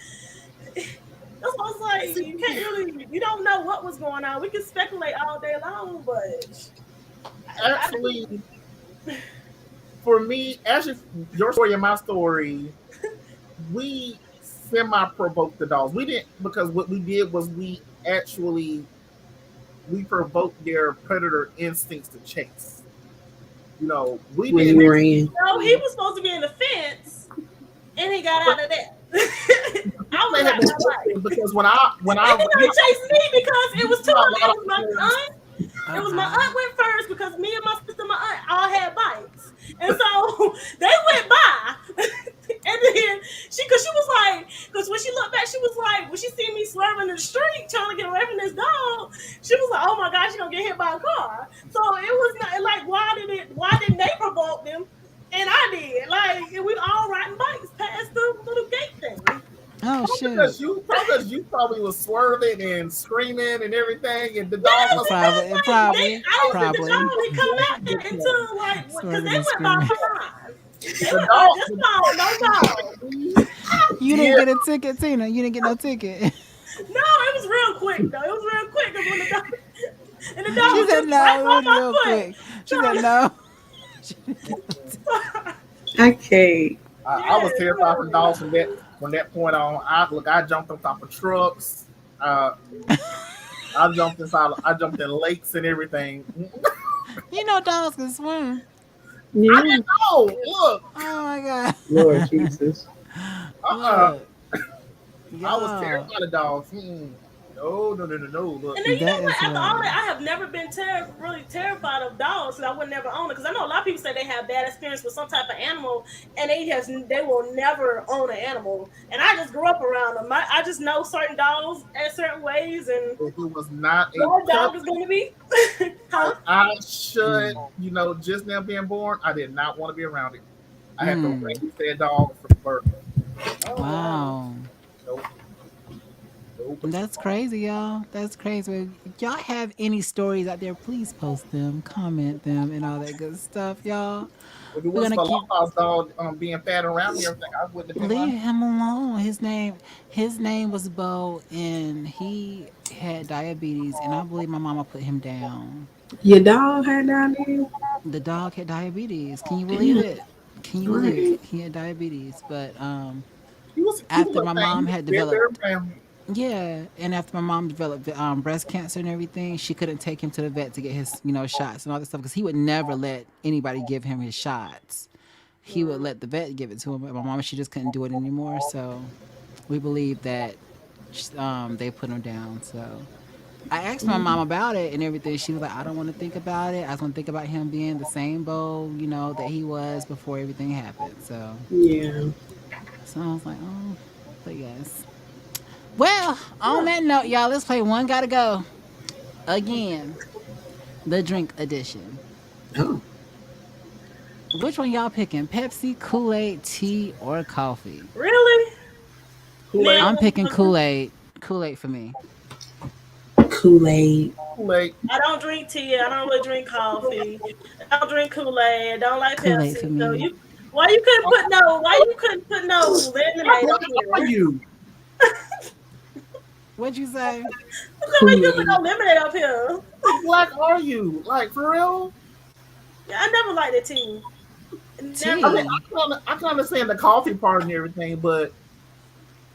Speaker 3: that's what I was like.
Speaker 2: See,
Speaker 3: You can't really, you don't know what was going on. We can speculate all day long, but I
Speaker 2: actually, for me, actually, your story and my story, we semi provoked the dogs. We didn't, because what we did was actually we provoked their predator instincts to chase. You know, we
Speaker 4: When
Speaker 2: didn't
Speaker 4: you ran.
Speaker 3: no, he
Speaker 2: actually.
Speaker 3: was supposed to be in the fence, and he got out of that. I was
Speaker 2: They had
Speaker 3: like,
Speaker 2: been
Speaker 3: my life.
Speaker 2: chasing because when
Speaker 3: And
Speaker 2: I
Speaker 3: you know, he chased me because it was two
Speaker 2: saw
Speaker 3: of
Speaker 2: a
Speaker 3: them.
Speaker 2: lot
Speaker 3: It
Speaker 2: of
Speaker 3: was my
Speaker 2: films.
Speaker 3: aunt. It was my
Speaker 1: Uh-uh.
Speaker 3: aunt went first because me and my sister, and my aunt, all had bikes, and so they went by. And then cause she was like, cause when she looked back, she was like, when she seen me swerving in the street trying to get away from this dog, she was like, oh my gosh, she gonna get hit by a car. So it was not like, why didn't they provoke them? And I did. Like, and we all riding bikes past the little gate thing.
Speaker 1: Oh shoot.
Speaker 2: Probably because you probably was swerving and screaming and everything, and the dog
Speaker 3: Yes,
Speaker 2: was
Speaker 3: because
Speaker 1: Probably,
Speaker 3: like
Speaker 1: probably,
Speaker 3: I didn't see the
Speaker 1: probably.
Speaker 3: dog and come out there until like because
Speaker 1: Swerving
Speaker 3: they
Speaker 1: and
Speaker 3: went by
Speaker 1: screaming.
Speaker 3: fine. They
Speaker 2: the
Speaker 3: went by
Speaker 2: dog.
Speaker 3: just
Speaker 2: The
Speaker 3: fine, no dog.
Speaker 2: dog
Speaker 1: You didn't
Speaker 2: yeah,
Speaker 1: get a ticket, Tina. You didn't get no ticket.
Speaker 3: No, it was real quick though. It was real quick because when the dog and the dog
Speaker 1: She
Speaker 3: was
Speaker 1: said
Speaker 3: just right
Speaker 1: no. It
Speaker 3: by
Speaker 1: was
Speaker 3: my
Speaker 1: real
Speaker 3: foot.
Speaker 1: quick. She said
Speaker 3: Trying
Speaker 1: no.
Speaker 4: I can't.
Speaker 2: I was
Speaker 3: yeah,
Speaker 2: terrified from dogs from that point on. I jumped on top of trucks. Uh, I jumped in lakes and everything.
Speaker 1: You know dogs can swim.
Speaker 2: I
Speaker 4: Yeah.
Speaker 2: didn't know. Look,
Speaker 1: Oh my god.
Speaker 4: Lord Jesus.
Speaker 2: uh,
Speaker 1: Look,
Speaker 2: I was
Speaker 1: y'all.
Speaker 2: terrified of dogs. No, no, no, no, no. Look,
Speaker 3: and then you
Speaker 1: That
Speaker 3: know what?
Speaker 1: is
Speaker 3: After all that,
Speaker 1: hilarious.
Speaker 3: I have never been really terrified of dogs, because I would never own it. Because I know a lot of people say they have bad experience with some type of animal, and they will never own an animal. And I just grew up around them. I just know certain dogs act certain ways, and
Speaker 2: if it was not a
Speaker 3: your
Speaker 2: pup,
Speaker 3: dog is going to be, huh?
Speaker 2: like I should,
Speaker 1: Mm.
Speaker 2: just now being born, I did not want to be around it. I had to
Speaker 1: Mm.
Speaker 2: raise that dog from birth.
Speaker 3: Oh wow.
Speaker 1: Wow.
Speaker 2: Nope, nope.
Speaker 1: That's crazy, y'all. That's crazy. If y'all have any stories out there, please post them, comment them, and all that good stuff, y'all.
Speaker 2: If it
Speaker 1: We're
Speaker 2: wasn't
Speaker 1: gonna
Speaker 2: for
Speaker 1: keep
Speaker 2: Lawpa's dog being fat around me, everything, I wouldn't have been
Speaker 1: leave
Speaker 2: around.
Speaker 1: him alone. His name was Bo, and he had diabetes, and I believe my mama put him down.
Speaker 4: Your dog had down there?
Speaker 1: The dog had diabetes. Can you believe
Speaker 4: Damn.
Speaker 1: it? Can you believe it?
Speaker 4: Right.
Speaker 1: He had diabetes, but
Speaker 2: He was
Speaker 1: after
Speaker 2: a
Speaker 1: my
Speaker 2: thing. He
Speaker 1: mom
Speaker 2: was
Speaker 1: had
Speaker 2: very, very
Speaker 1: developed,
Speaker 2: round.
Speaker 1: yeah, and after my mom developed breast cancer and everything, she couldn't take him to the vet to get his shots and all this stuff because he would never let anybody give him his shots. He would let the vet give it to him, but my mom, she just couldn't do it anymore. So we believe that they put him down. So I asked my mom about it and everything. She was like, I don't want to think about it. I just want to think about him being the same Bo, that he was before everything happened.
Speaker 4: Yeah.
Speaker 1: So I was like, oh, but yes. Well, on that note, y'all, let's play One Gotta Go again. The drink edition.
Speaker 4: Oh.
Speaker 1: Which one y'all picking? Pepsi, Kool-Aid, tea, or coffee?
Speaker 3: Really?
Speaker 2: Kool-Aid,
Speaker 3: Now,
Speaker 1: I'm picking Kool-Aid. Kool-Aid for me.
Speaker 4: Kool-Aid.
Speaker 2: Kool-Aid.
Speaker 3: I don't drink tea. I don't really drink coffee. I don't drink Kool-Aid. I don't like
Speaker 1: Kool-Aid for
Speaker 3: Pepsi. So
Speaker 1: me.
Speaker 3: why you couldn't put no
Speaker 2: How
Speaker 3: lemonade
Speaker 2: black
Speaker 3: up
Speaker 2: are
Speaker 3: here?
Speaker 2: you?
Speaker 1: What'd you say?
Speaker 3: So why you couldn't put no
Speaker 4: Kool-Aid.
Speaker 3: lemonade up here?
Speaker 2: How black are you? Like for real?
Speaker 3: Yeah, I never liked the tea.
Speaker 2: I
Speaker 3: Never.
Speaker 2: mean,
Speaker 1: Tea.
Speaker 2: I can understand the coffee part and everything, but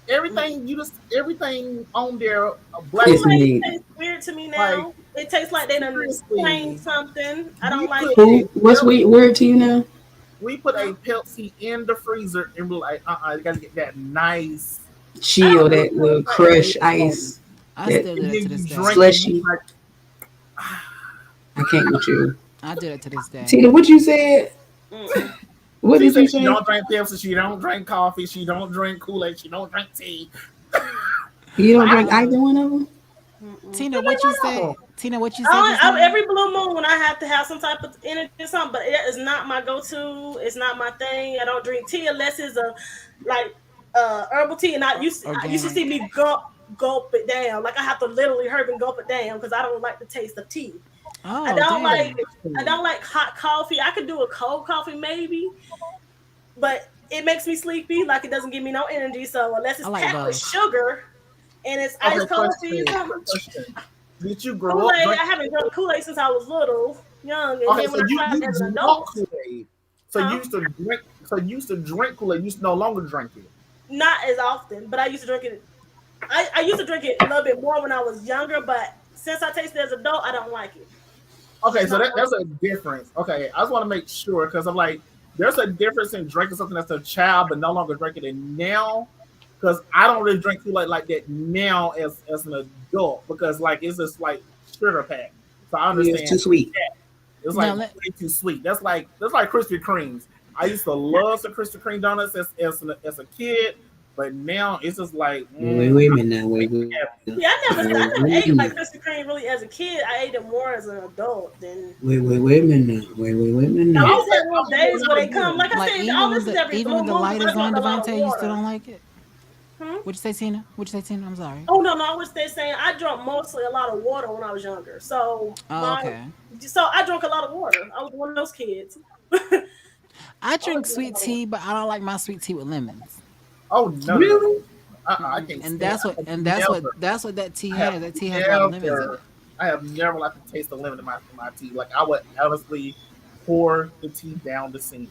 Speaker 3: Mm.
Speaker 2: everything on there, black
Speaker 4: It's
Speaker 2: people
Speaker 3: Kool-Aid
Speaker 4: neat.
Speaker 3: tastes weird to me
Speaker 2: like
Speaker 3: now. It tastes like they done
Speaker 2: seriously.
Speaker 3: changed something. I
Speaker 2: We
Speaker 3: don't like
Speaker 2: put
Speaker 3: it.
Speaker 2: a
Speaker 4: Who? What's weird to you now?
Speaker 2: we put
Speaker 3: Huh?
Speaker 2: a Pepsi in the freezer and we're like, you gotta get that nice,
Speaker 3: I
Speaker 4: Chill,
Speaker 3: don't really
Speaker 4: that
Speaker 3: drink
Speaker 4: little
Speaker 3: like that.
Speaker 4: crush ice,
Speaker 1: I
Speaker 4: that
Speaker 1: still do
Speaker 2: and
Speaker 1: that to
Speaker 2: then
Speaker 1: this
Speaker 2: you
Speaker 1: day.
Speaker 2: drink it and
Speaker 4: slushy.
Speaker 2: you're like,
Speaker 4: I can't with you.
Speaker 1: I do that to this day.
Speaker 4: Tina, what you said?
Speaker 3: Mm-mm.
Speaker 4: What
Speaker 2: she
Speaker 4: did you
Speaker 2: said she
Speaker 4: say?
Speaker 2: don't drink Pepsi, she don't drink coffee, she don't drink Kool-Aid, she don't drink tea.
Speaker 4: You don't drink
Speaker 1: Wow.
Speaker 4: either one of them?
Speaker 3: Mm-mm.
Speaker 1: Tina, what you say? Tina, what you said just
Speaker 3: I,
Speaker 1: now?
Speaker 3: every blue moon, I have to have some type of energy or something, but it is not my go-to. It's not my thing. I don't drink tea unless it's a like herbal tea, and I used to see
Speaker 1: Organic.
Speaker 3: me gulp it down. Like I have to literally herb and gulp it down because I don't like the taste of tea. I
Speaker 1: Oh,
Speaker 3: don't like
Speaker 1: dang.
Speaker 3: I don't like hot coffee. I could do a cold coffee maybe, but it makes me sleepy. Like it doesn't give me no energy. So unless
Speaker 1: I
Speaker 3: it's
Speaker 1: like
Speaker 3: packed with
Speaker 1: both.
Speaker 3: sugar and it's ice
Speaker 2: Okay,
Speaker 3: cold for you,
Speaker 2: question.
Speaker 3: something.
Speaker 2: Question. Did you grow
Speaker 3: Kool
Speaker 2: up
Speaker 3: Aid. I
Speaker 2: drinking?
Speaker 3: haven't drunk Kool Aid since I was little, young, and
Speaker 2: Okay,
Speaker 3: then
Speaker 2: so
Speaker 3: when I tried
Speaker 2: you
Speaker 3: it as an
Speaker 2: drunk
Speaker 3: adult,
Speaker 2: Kool Aid. So you
Speaker 3: huh?
Speaker 2: used to drink. So you used to drink Kool Aid. You used to no longer drink it.
Speaker 3: Not as often, but I used to drink it. I used to drink it a little bit more when I was younger, but since I tasted it as an adult, I don't like it.
Speaker 2: Okay,
Speaker 3: It's
Speaker 2: so
Speaker 3: not
Speaker 2: that,
Speaker 3: my
Speaker 2: that's a difference. Okay, I just want to make sure because I'm like, there's a difference in drinking something that's a child but no longer drinking it now. Because I don't really drink Kool Aid like that now as an adult because like it's just like sugar pack. So I
Speaker 4: Yeah, it's
Speaker 2: understand
Speaker 4: too sweet.
Speaker 2: that. It's
Speaker 1: Now
Speaker 2: like
Speaker 1: let
Speaker 2: way too sweet. That's like Krispy Kremes. I used to love some Krispy Kreme donuts as a kid, but now it's just like
Speaker 4: Wait a minute now.
Speaker 2: I
Speaker 4: Wait,
Speaker 2: can't
Speaker 4: wait,
Speaker 2: have
Speaker 4: wait,
Speaker 3: Yeah, I
Speaker 4: wait a
Speaker 3: never ate
Speaker 4: minute.
Speaker 3: like Krispy Kreme really as a kid. I ate it more as an adult than.
Speaker 4: Wait a minute now. Wait a minute
Speaker 3: Now we
Speaker 4: now.
Speaker 2: I'll
Speaker 3: just
Speaker 2: say
Speaker 3: have those
Speaker 2: I'm giving
Speaker 3: days
Speaker 2: out
Speaker 3: where they come.
Speaker 2: again.
Speaker 3: Like I
Speaker 1: like
Speaker 3: said, all this is every
Speaker 1: even
Speaker 3: blue
Speaker 1: when the
Speaker 3: moon
Speaker 1: light
Speaker 3: because I
Speaker 1: is on,
Speaker 3: drunk a lot of
Speaker 1: Devontae, you still
Speaker 3: water.
Speaker 1: don't like it.
Speaker 3: Hmm?
Speaker 1: What'd you say, Tina? What'd you say, Tina? I'm sorry.
Speaker 3: Oh no, no, I was they saying I drank mostly a lot of water when I was younger.
Speaker 1: Oh, okay.
Speaker 3: So I drank a lot of water. I was one of those kids. I
Speaker 1: I
Speaker 3: was
Speaker 1: drink
Speaker 3: drinking a
Speaker 1: sweet
Speaker 3: lot of water.
Speaker 1: tea, but I don't like my sweet tea with lemons.
Speaker 2: Oh no.
Speaker 4: Really?
Speaker 2: I can't
Speaker 1: And
Speaker 2: stand.
Speaker 1: that's what
Speaker 2: I have
Speaker 1: and
Speaker 2: never.
Speaker 1: that's what that tea
Speaker 2: I have
Speaker 1: has. That tea has a lot of lemons in
Speaker 2: never.
Speaker 1: it.
Speaker 2: I have never liked the taste of lemon in my tea. Like I would honestly pour the tea down the sink.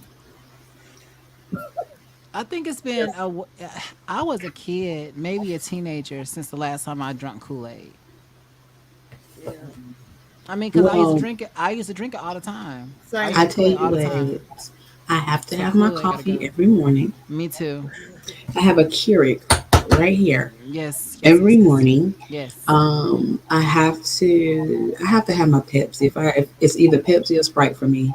Speaker 1: I think it's been
Speaker 2: Yes.
Speaker 1: I was a kid, maybe a teenager, since the last time I drank Kool Aid.
Speaker 3: Yeah.
Speaker 1: I mean, because I used to
Speaker 4: Well,
Speaker 1: drink it. I used to drink it all the time. I used
Speaker 2: Same.
Speaker 1: to
Speaker 4: I
Speaker 1: drink
Speaker 4: tell
Speaker 1: Kool Aid
Speaker 4: you
Speaker 1: all the
Speaker 4: what it
Speaker 1: time.
Speaker 4: is. I have to
Speaker 1: So
Speaker 4: have my
Speaker 1: Kool Aid gotta
Speaker 4: coffee
Speaker 1: go.
Speaker 4: every morning.
Speaker 1: Me too.
Speaker 4: I have a Keurig right here
Speaker 1: Yes, yes, yes,
Speaker 4: every
Speaker 1: yes,
Speaker 4: morning.
Speaker 1: yes.
Speaker 4: I have to have my Pepsi. If it's either Pepsi or Sprite for me.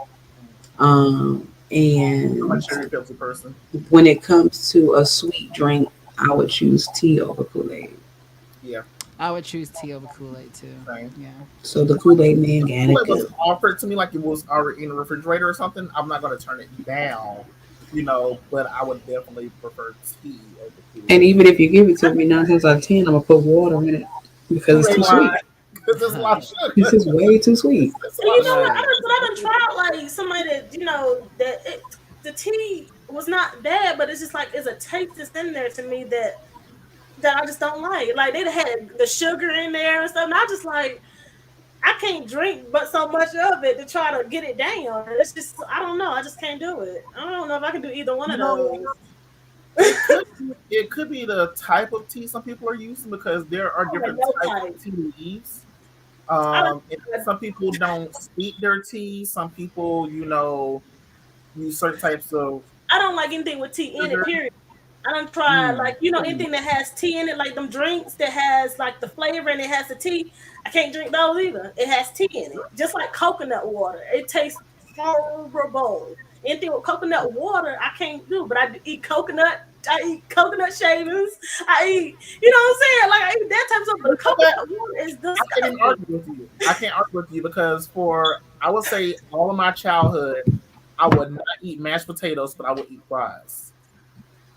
Speaker 2: I'm a
Speaker 4: And
Speaker 2: cherry Pepsi person.
Speaker 4: when it comes to a sweet drink, I would choose tea over Kool Aid.
Speaker 2: Yeah,
Speaker 1: I would choose tea over Kool Aid too.
Speaker 2: same.
Speaker 1: Yeah.
Speaker 4: So the
Speaker 2: It's like
Speaker 4: Kool Aid man
Speaker 2: if
Speaker 4: got
Speaker 2: Kool
Speaker 4: it
Speaker 2: Aid was
Speaker 4: good.
Speaker 2: offered to me like it was already in the refrigerator or something, I'm not gonna turn it down. But I would definitely prefer tea over Kool
Speaker 4: And
Speaker 2: Aid.
Speaker 4: even if you give it to me 9 times out of 10, I'm gonna put water in it because
Speaker 2: You
Speaker 4: it's
Speaker 2: ain't
Speaker 4: too
Speaker 2: lying
Speaker 4: sweet.
Speaker 2: because there's a lot of
Speaker 4: This
Speaker 2: sugar.
Speaker 4: is way too sweet.
Speaker 2: It's a
Speaker 3: And
Speaker 2: lot
Speaker 3: you
Speaker 2: of
Speaker 3: know what?
Speaker 2: sugar.
Speaker 1: Right.
Speaker 3: But I done tried like somebody that the tea was not bad, but it's just like it's a taste that's in there to me that I just don't like. Like they had the sugar in there and stuff, and I just like I can't drink but so much of it to try to get it down. It's just I don't know. I just can't do it. I don't know if I can do either one
Speaker 2: You
Speaker 3: of
Speaker 2: know,
Speaker 3: those.
Speaker 2: it could be the type of tea some people are using because there are
Speaker 3: I don't
Speaker 2: different
Speaker 3: know
Speaker 2: types of
Speaker 3: type.
Speaker 2: tea leaves.
Speaker 3: I
Speaker 2: And
Speaker 3: don't.
Speaker 2: some people don't steep their tea. Some people, use certain types of
Speaker 3: I don't like anything with tea in it.
Speaker 2: sugar.
Speaker 3: Period. I don't try
Speaker 1: Mm.
Speaker 3: like anything that has tea in it, like them drinks that has like the flavor and it has the tea. I can't drink those either. It has tea in it, just like coconut water. It tastes horrible. Anything with coconut water, I can't do. But I eat coconut. I eat coconut shavings. I eat, what I'm saying? Like I eat that type of stuff.
Speaker 2: You
Speaker 3: But
Speaker 2: know what?
Speaker 3: coconut water is
Speaker 2: I can't even
Speaker 3: disgusting.
Speaker 2: argue with you. I can't argue with you because for I would say all of my childhood, I would not eat mashed potatoes, but I would eat fries.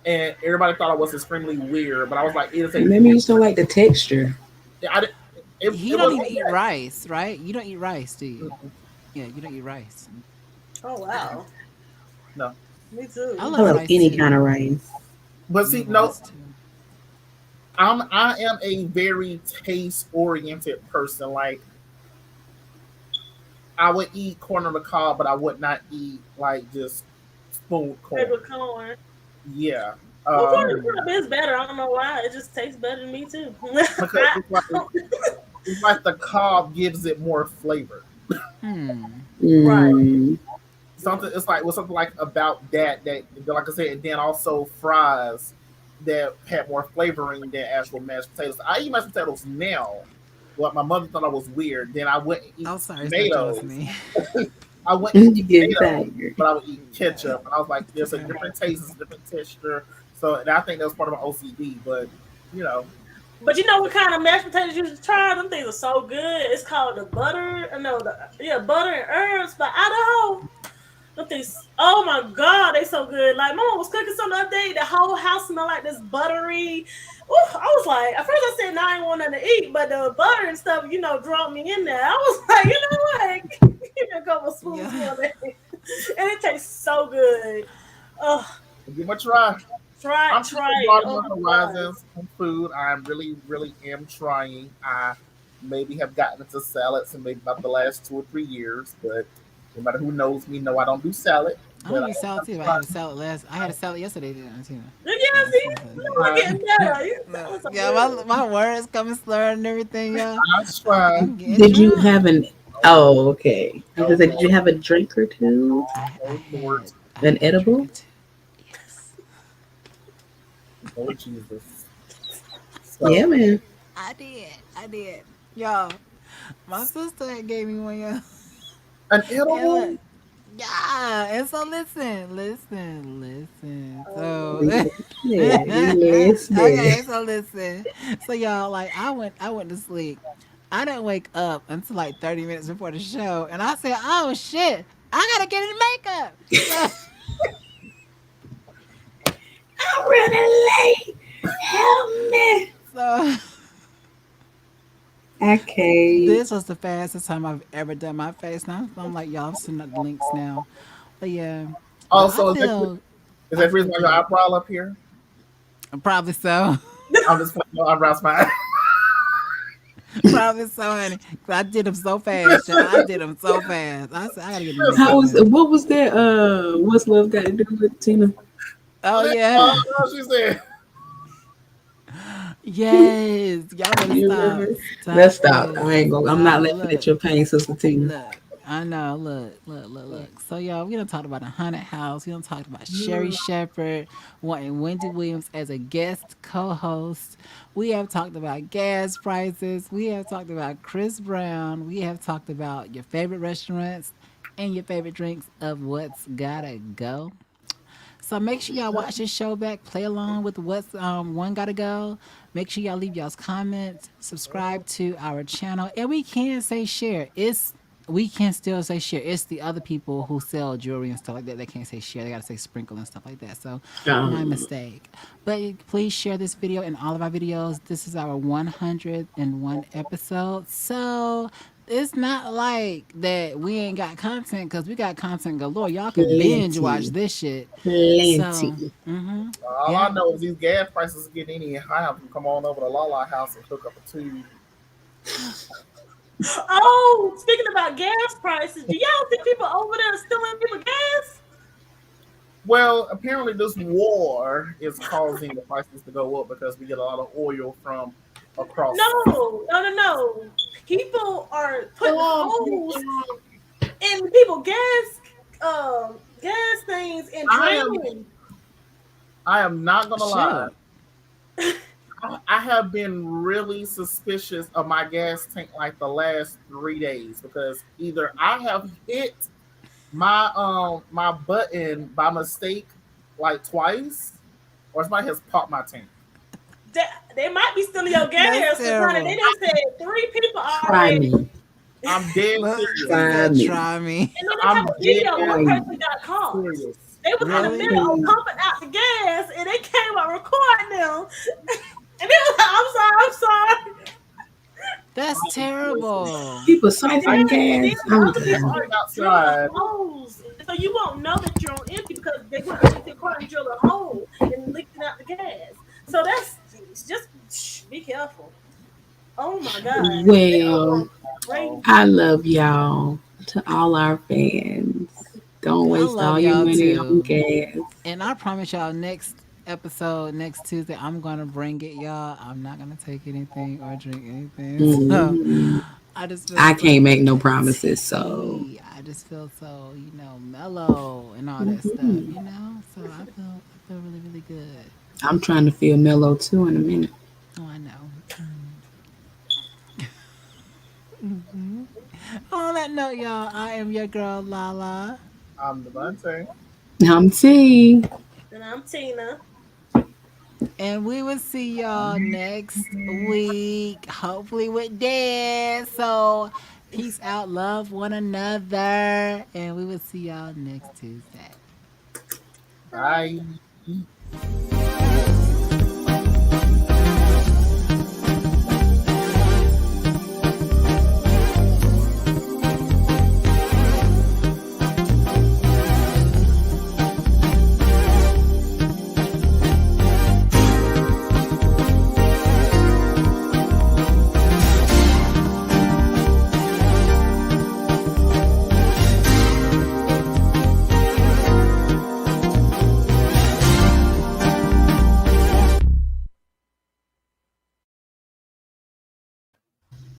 Speaker 2: And everybody thought I was extremely weird, but I was like, it is a
Speaker 4: Maybe you just don't
Speaker 2: different.
Speaker 4: like the texture.
Speaker 2: I, didn't-
Speaker 1: He
Speaker 2: it
Speaker 1: don't
Speaker 2: was
Speaker 1: even eat
Speaker 2: okay.
Speaker 1: rice, right? You don't eat rice, do you? Yeah, you don't eat rice.
Speaker 3: Oh wow,
Speaker 2: No,
Speaker 3: me
Speaker 1: I
Speaker 3: too.
Speaker 4: I
Speaker 1: love
Speaker 4: love
Speaker 1: rice
Speaker 4: any
Speaker 1: too.
Speaker 4: kind of rice.
Speaker 2: but
Speaker 1: I
Speaker 2: see,
Speaker 1: love
Speaker 2: no,
Speaker 1: rice too.
Speaker 2: I am a very taste oriented person. Like I would eat corn on the cob, but I would not eat like just spoon corn.
Speaker 3: Regular corn.
Speaker 2: Yeah,
Speaker 3: Well, corn
Speaker 2: um,
Speaker 3: on the cob is better. I don't know why. It just tastes better to me too.
Speaker 2: because it's like the cob gives it more flavor.
Speaker 1: Hmm.
Speaker 3: Right.
Speaker 4: Mm,
Speaker 2: Something it's like something like about that like I said, and then also fries that had more flavoring than actual mashed potatoes. I eat mashed potatoes now. But my mother thought I was weird. Then I wouldn't eat
Speaker 1: I'm sorry, stop jealous of
Speaker 2: tomatoes.
Speaker 1: me.
Speaker 2: I wouldn't eat
Speaker 4: you getting
Speaker 2: tomatoes,
Speaker 4: tired.
Speaker 2: but I would eat ketchup. And I was like,
Speaker 1: It's
Speaker 2: there's a
Speaker 1: okay.
Speaker 2: different taste, it's a different texture. So and I think that was part of my OCD. But you know,
Speaker 3: But you know what kind of mashed potatoes you should try? Them things are so good. It's called the butter. No, butter and herbs by Idaho. Them things. Oh my god, they so good. Like mama was cooking some the other day. The whole house smelled like this buttery. Ooh, I was like, at first I said no, I ain't want nothing to eat, but the butter and stuff, draw me in there. I was like, you know what? a couple
Speaker 1: Yeah.
Speaker 3: spoons one day, and it tastes so good. Oh,
Speaker 2: Give them a try. I'm still
Speaker 3: try it.
Speaker 2: broadening
Speaker 3: Oh
Speaker 2: my
Speaker 3: my god.
Speaker 2: horizons on food. I really, really am trying. I maybe have gotten into salads in maybe about the last 2 or 3 years, but no matter who knows me, know I don't do salad.
Speaker 1: I
Speaker 2: But
Speaker 1: don't
Speaker 2: I
Speaker 1: eat salad too. I
Speaker 2: am
Speaker 1: had a salad last. I had a salad yesterday, didn't I, Tina?
Speaker 3: Yeah,
Speaker 1: Yeah,
Speaker 3: see,
Speaker 1: so salad
Speaker 3: you were
Speaker 2: trying.
Speaker 3: getting better. That
Speaker 1: Look,
Speaker 3: was so
Speaker 1: yeah,
Speaker 3: good.
Speaker 1: my words coming slurred and everything, y'all.
Speaker 2: I try.
Speaker 1: I'm getting
Speaker 4: Did you
Speaker 1: drunk.
Speaker 4: have an?
Speaker 2: Oh,
Speaker 4: Oh, okay. I was
Speaker 2: oh
Speaker 4: gonna say, did you
Speaker 2: Lord,
Speaker 4: have a drink or two?
Speaker 1: I
Speaker 2: oh Lord,
Speaker 1: had
Speaker 4: An
Speaker 1: a drink or
Speaker 4: edible?
Speaker 1: two. Yes,
Speaker 2: oh Jesus.
Speaker 4: Yeah,
Speaker 2: So
Speaker 4: man.
Speaker 1: I did. I did. Y'all, my sister had gave me one, y'all.
Speaker 2: an
Speaker 1: And
Speaker 2: edible.
Speaker 1: look, yeah. And so listen.
Speaker 3: Oh
Speaker 1: So
Speaker 3: Lord.
Speaker 4: We listening. We listening.
Speaker 1: okay, so listen. So y'all, like I went to sleep. I didn't wake up until like 30 minutes before the show, and I said, "Oh shit, I gotta get in makeup." So
Speaker 4: I'm running late. Help me.
Speaker 1: so
Speaker 4: Okay.
Speaker 1: this was the fastest time I've ever done my face. Now I'm like, y'all, I'm sending out the links now. But yeah, but
Speaker 2: Also, is
Speaker 1: I
Speaker 2: that the
Speaker 1: feel
Speaker 2: reason why your
Speaker 1: good.
Speaker 2: eyebrow up here?
Speaker 1: Probably so.
Speaker 2: I'm just putting your eyebrows fine.
Speaker 1: Probably so, honey. 'Cause I did them so fast, y'all. I did them so fast. I said, I gotta get the
Speaker 2: Listen,
Speaker 4: How
Speaker 1: makeup
Speaker 4: was?
Speaker 1: in.
Speaker 4: What was that? What's love got to do with Tina?
Speaker 1: Oh,
Speaker 2: oh,
Speaker 1: yeah.
Speaker 2: she said,
Speaker 1: Yes. Y'all better
Speaker 4: You
Speaker 1: stop.
Speaker 4: remember? Let's
Speaker 1: Stop
Speaker 4: stop.
Speaker 1: it.
Speaker 4: I ain't gonna. I'm not
Speaker 1: Stop.
Speaker 4: laughing at
Speaker 1: Look.
Speaker 4: your pain, Sister Tina.
Speaker 1: Look. I know. Look. So, y'all, we done talked about a haunted house. We done talked about Sherry Shepherd wanting Wendy Williams as a guest co host. We have talked about gas prices. We have talked about Chris Brown. We have talked about your favorite restaurants and your favorite drinks of what's gotta go. So make sure y'all watch this show back, play along with what's one gotta go. Make sure y'all leave y'all's comments, subscribe to our channel, and we can say share. We can still say share. It's the other people who sell jewelry and stuff like that. They can't say share. They gotta say sprinkle and stuff like that. So my
Speaker 4: Um,
Speaker 1: mistake. But please share this video and all of our videos. This is our 101 episode. So it's not like that we ain't got content because we got content galore. Y'all can binge watch
Speaker 4: plenty,
Speaker 1: this shit. So,
Speaker 4: plenty.
Speaker 2: all I
Speaker 1: yeah.
Speaker 2: know is these gas prices are getting any higher. Come on over to Lala house and cook up a tube.
Speaker 3: Oh, speaking about gas prices, do y'all see people over there stealing people gas?
Speaker 2: Well, apparently this war is causing the prices to go up because we get a lot of oil from across.
Speaker 3: No. People are putting
Speaker 2: Um,
Speaker 3: holes in people gas things and
Speaker 2: I am
Speaker 3: draining.
Speaker 2: I am not gonna lie.
Speaker 1: Shoot.
Speaker 2: I have been really suspicious of my gas tank like the last 3 days because either I have hit my button by mistake like twice, or somebody has popped my tank.
Speaker 3: They might be stealing your
Speaker 1: That's
Speaker 3: gas because honey, they
Speaker 1: terrible.
Speaker 3: done said three people
Speaker 4: Try
Speaker 3: already.
Speaker 4: me.
Speaker 2: I'm dead
Speaker 1: Look, she
Speaker 2: serious.
Speaker 4: Try
Speaker 1: said,
Speaker 4: me.
Speaker 1: try me.
Speaker 3: And then they have
Speaker 2: I'm
Speaker 3: a video.
Speaker 2: dead
Speaker 3: One
Speaker 4: Try me.
Speaker 3: person got caught.
Speaker 2: serious.
Speaker 3: They was in the
Speaker 1: Really?
Speaker 3: middle of pumping out the gas, and they came out recording them. And they was like, I'm sorry.
Speaker 1: That's
Speaker 2: Listen,
Speaker 1: terrible.
Speaker 4: People
Speaker 2: I
Speaker 4: siphoning
Speaker 3: Yes, and then
Speaker 4: gas. I'm
Speaker 3: other people
Speaker 4: done.
Speaker 3: are
Speaker 2: came
Speaker 3: drilling
Speaker 2: outside.
Speaker 3: holes, so you won't know that you're on empty because they went underneath the car and drilled a hole and leaking out the gas. So that's just be careful. Oh my God, that's
Speaker 4: Well,
Speaker 2: Oh,
Speaker 3: crazy.
Speaker 4: I love y'all. To all our fans, don't
Speaker 1: I
Speaker 4: waste
Speaker 1: love
Speaker 4: all your
Speaker 1: y'all
Speaker 4: money on
Speaker 1: too.
Speaker 4: gas.
Speaker 1: And I promise y'all, next episode, next Tuesday, I'm going to bring it, y'all. I'm not going to take anything or drink anything. So
Speaker 4: Mm,
Speaker 1: I just feel
Speaker 4: I
Speaker 1: so
Speaker 4: can't make no promises, so
Speaker 1: tea. I just feel so, mellow and all that stuff. So I feel really, really good.
Speaker 4: I'm trying to feel mellow too in a minute.
Speaker 1: Oh, I know. On that note, y'all, I am your girl, Lala.
Speaker 2: I'm Devontae.
Speaker 4: I'm T.
Speaker 3: And I'm Tina.
Speaker 1: And we will see y'all next week, hopefully with Dad. So, peace out, love one another, and we will see y'all next Tuesday.
Speaker 3: Bye.
Speaker 2: Bye.